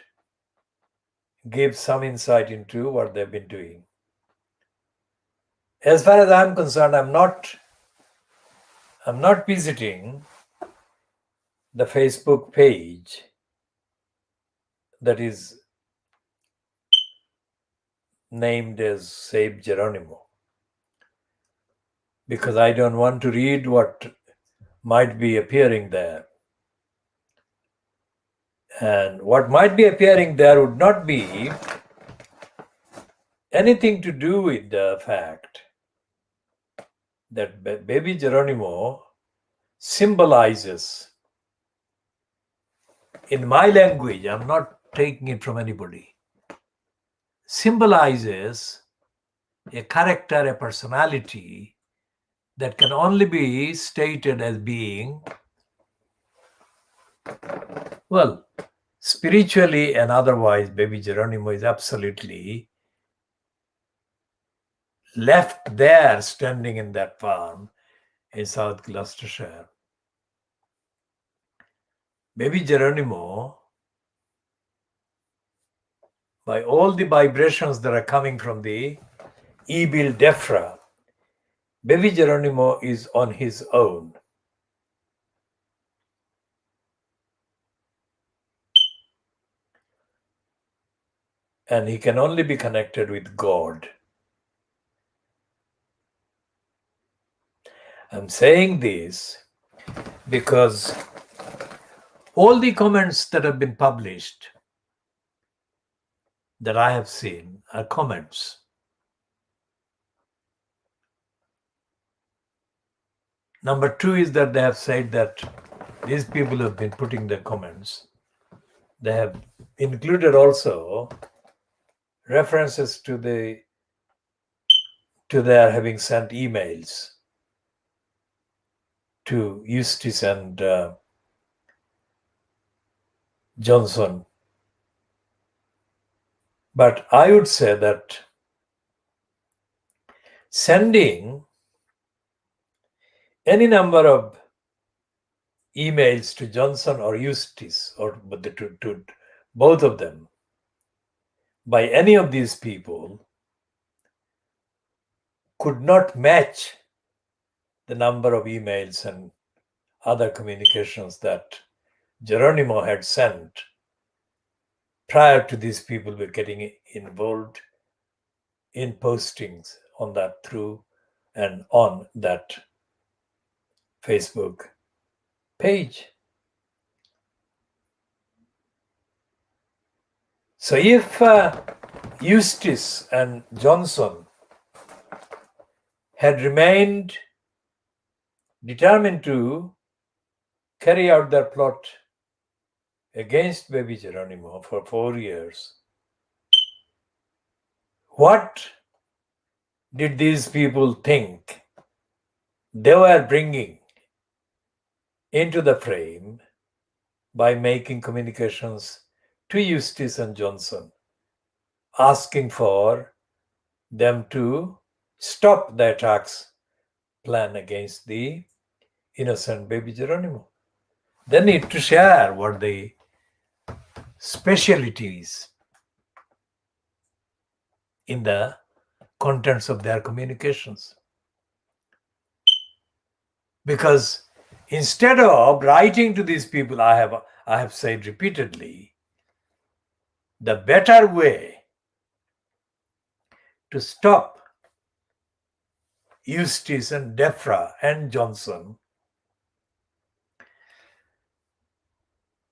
give some insight into what they've been doing. As far as I'm concerned, I'm not visiting the Facebook page that is named as Save Geronimo, because I don't want to read what might be appearing there. And what might be appearing there would not be anything to do with the fact that baby Geronimo symbolizes, in my language, I'm not taking it from anybody, symbolizes a character, a personality that can only be stated as being, well, spiritually and otherwise, baby Geronimo is absolutely left there standing in that farm in South Gloucestershire. Baby Geronimo, by all the vibrations that are coming from the evil DEFRA, baby Geronimo is on his own. And he can only be connected with God. I'm saying this because all the comments that have been published that I have seen are comments. Number two is that they have said that these people have been putting their comments. They have included also references to their having sent emails to Eustace and Johnson. But I would say that sending any number of emails to Johnson or Eustace, or to both of them, by any of these people could not match the number of emails and other communications that Geronimo had sent prior to these people were getting involved in postings on that through and on that Facebook page. So if Eustace and Johnson had remained determined to carry out their plot against baby Geronimo for 4 years, what did these people think they were bringing into the frame by making communications to Eustace and Johnson, asking for them to stop the attacks plan against the innocent baby Geronimo? They need to share what the specialties in the contents of their communications. Because instead of writing to these people, I have said repeatedly, the better way to stop Eustace and Defra and Johnson,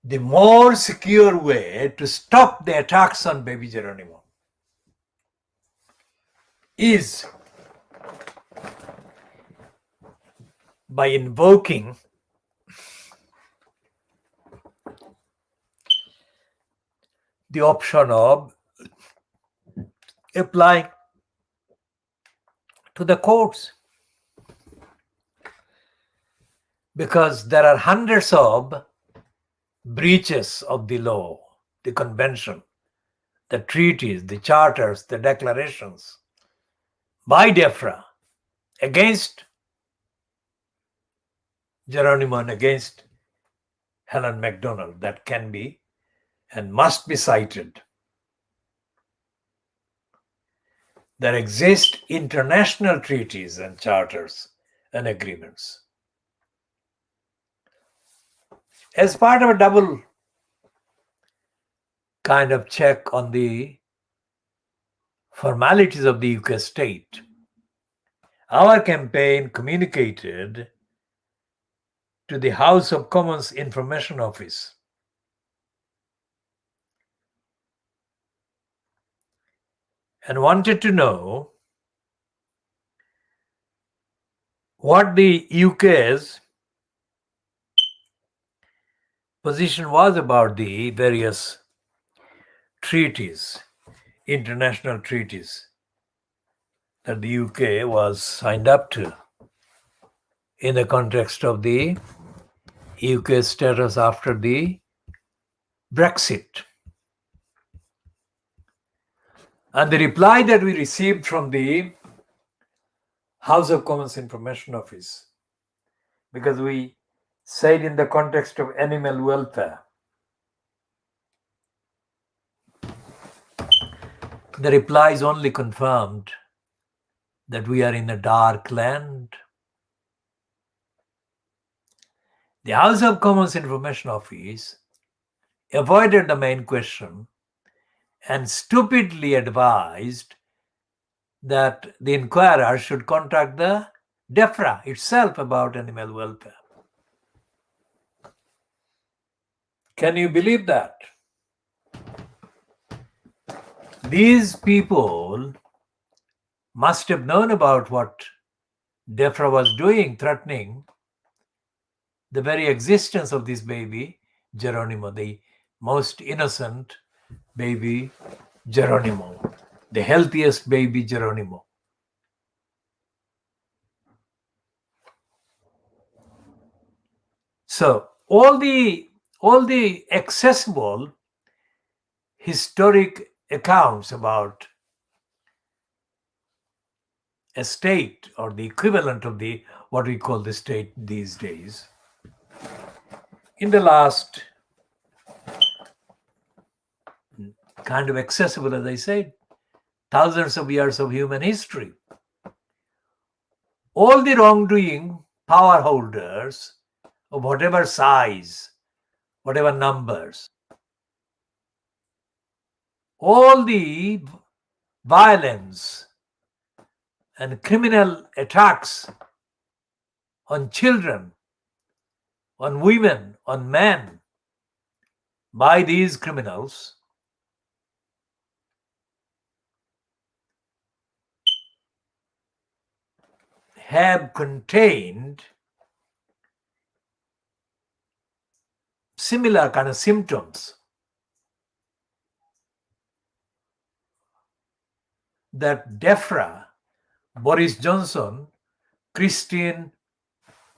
the more secure way to stop the attacks on baby Geronimo is by invoking the option of applying to the courts. Because there are hundreds of breaches of the law, the convention, the treaties, the charters, the declarations by DEFRA against Geronimo and against Helen MacDonald that can be and must be cited. There exist international treaties and charters and agreements. As part of a double kind of check on the formalities of the UK state, our campaign communicated to the House of Commons Information Office and wanted to know what the UK's position was about the various treaties, international treaties that the UK was signed up to in the context of the UK status after the Brexit. And the reply that we received from the House of Commons Information Office, because we said in the context of animal welfare, the replies only confirmed that we are in a dark land. The House of Commons Information Office avoided the main question and stupidly advised that the inquirer should contact the DEFRA itself about animal welfare. Can you believe that? These people must have known about what DEFRA was doing, threatening the very existence of this baby Geronimo, the most innocent baby Geronimo, the healthiest baby Geronimo. So all the accessible historic accounts about a state or the equivalent of the what we call the state these days, in the last kind of accessible, as I said, thousands of years of human history, all the wrongdoing power holders of whatever size, whatever numbers, all the violence and criminal attacks on children, on women, on men by these criminals have contained similar kind of symptoms that DEFRA, Boris Johnson, Christine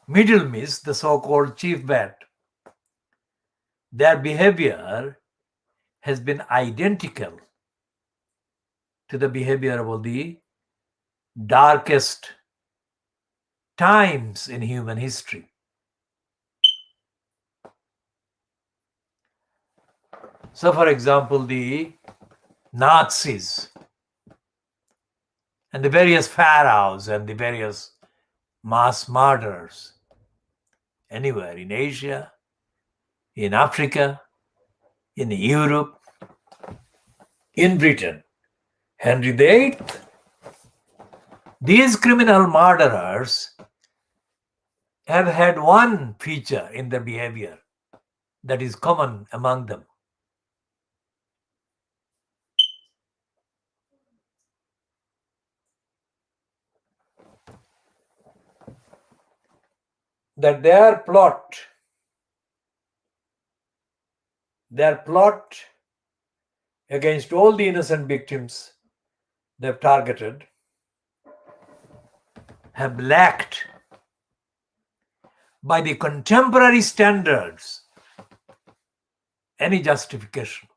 Middlemiss, the so-called chief bat, their behavior has been identical to the behavior of the darkest times in human history. So, for example, the Nazis and the various pharaohs and the various mass murderers anywhere in Asia, in Africa, in Europe, in Britain, Henry VIII, these criminal murderers have had one feature in their behavior that is common among them. That their plot against all the innocent victims they've targeted have lacked, by the contemporary standards, any justification.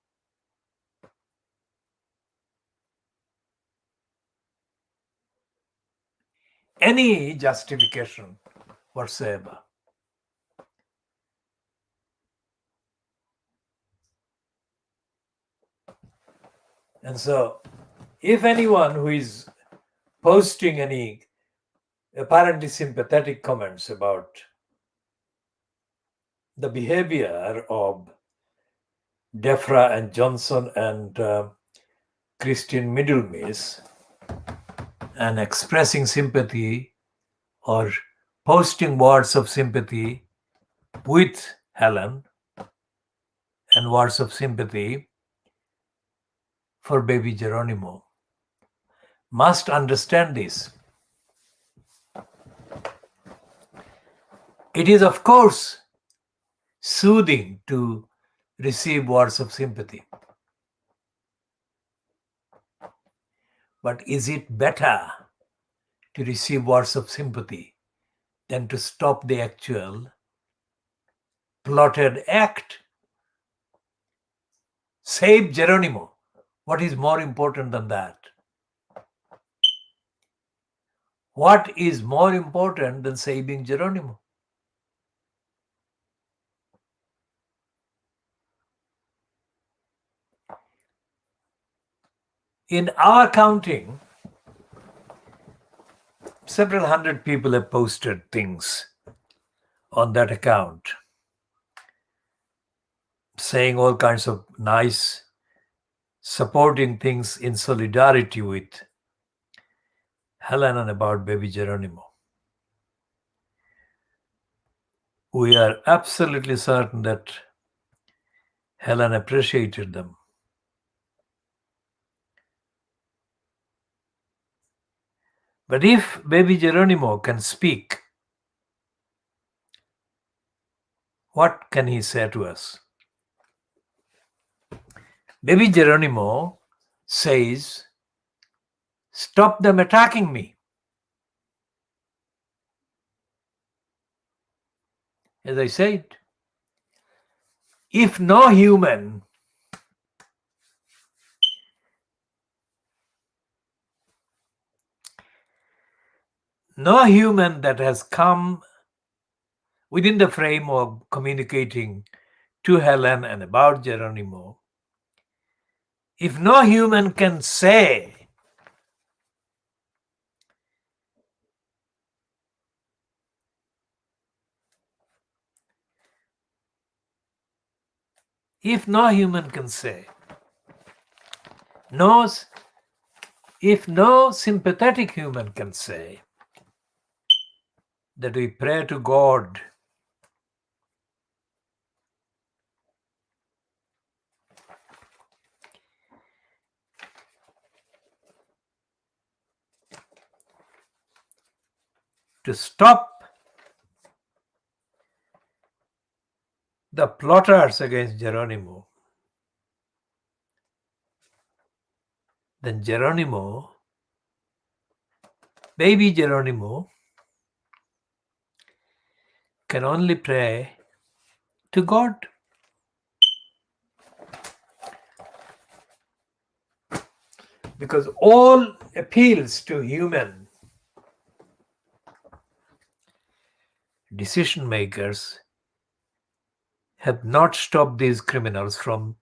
Any justification whatsoever. And so, if anyone who is posting any apparently sympathetic comments about the behavior of DEFRA and Johnson and Christine Middlemiss, and expressing sympathy or posting words of sympathy with Helen and words of sympathy for baby Geronimo, must understand this. It is, of course, soothing to receive words of sympathy. But is it better to receive words of sympathy than to stop the actual plotted act? Save Geronimo. What is more important than that? What is more important than saving Geronimo? In our counting, several hundred people have posted things on that account, saying all kinds of nice, supporting things in solidarity with Helen and about baby Geronimo. We are absolutely certain that Helen appreciated them. But if baby Geronimo can speak, what can he say to us? Baby Geronimo says, "Stop them attacking me." As I said, if no human that has come within the frame of communicating to Helen and about Geronimo, if no human can say if no sympathetic human can say that we pray to God to stop the plotters against Geronimo, then Geronimo, baby Geronimo, can only pray to God. Because all appeals to human decision makers have not stopped these criminals from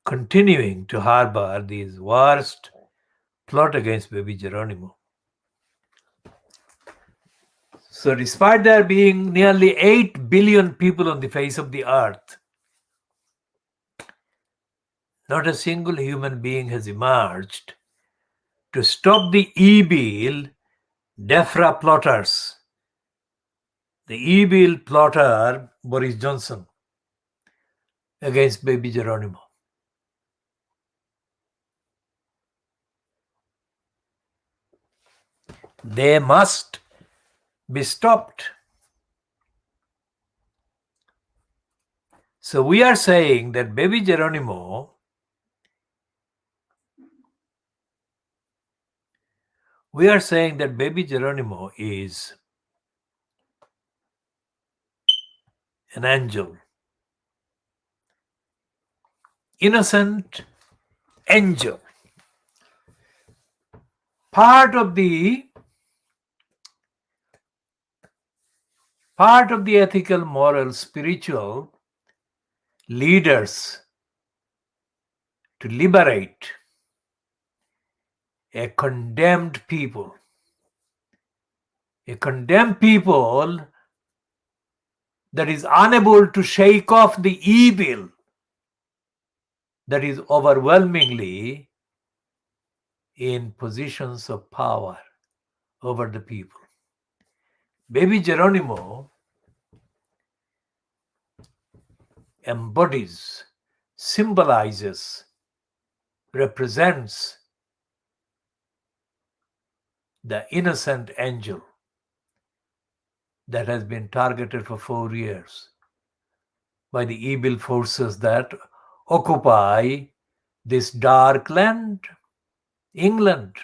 continuing to harbor these worst plot against baby Geronimo. So despite there being nearly 8 billion people on the face of the earth, not a single human being has emerged to stop the evil DEFRA plotters, the evil plotter Boris Johnson against baby Geronimo. They must be stopped. So we are saying that baby Geronimo is an angel, innocent angel, part of the ethical, moral, spiritual leaders to liberate a condemned people that is unable to shake off the evil that is overwhelmingly in positions of power over the people. Baby Geronimo embodies, symbolizes, represents the innocent angel that has been targeted for 4 years by the evil forces that occupy this dark land, England.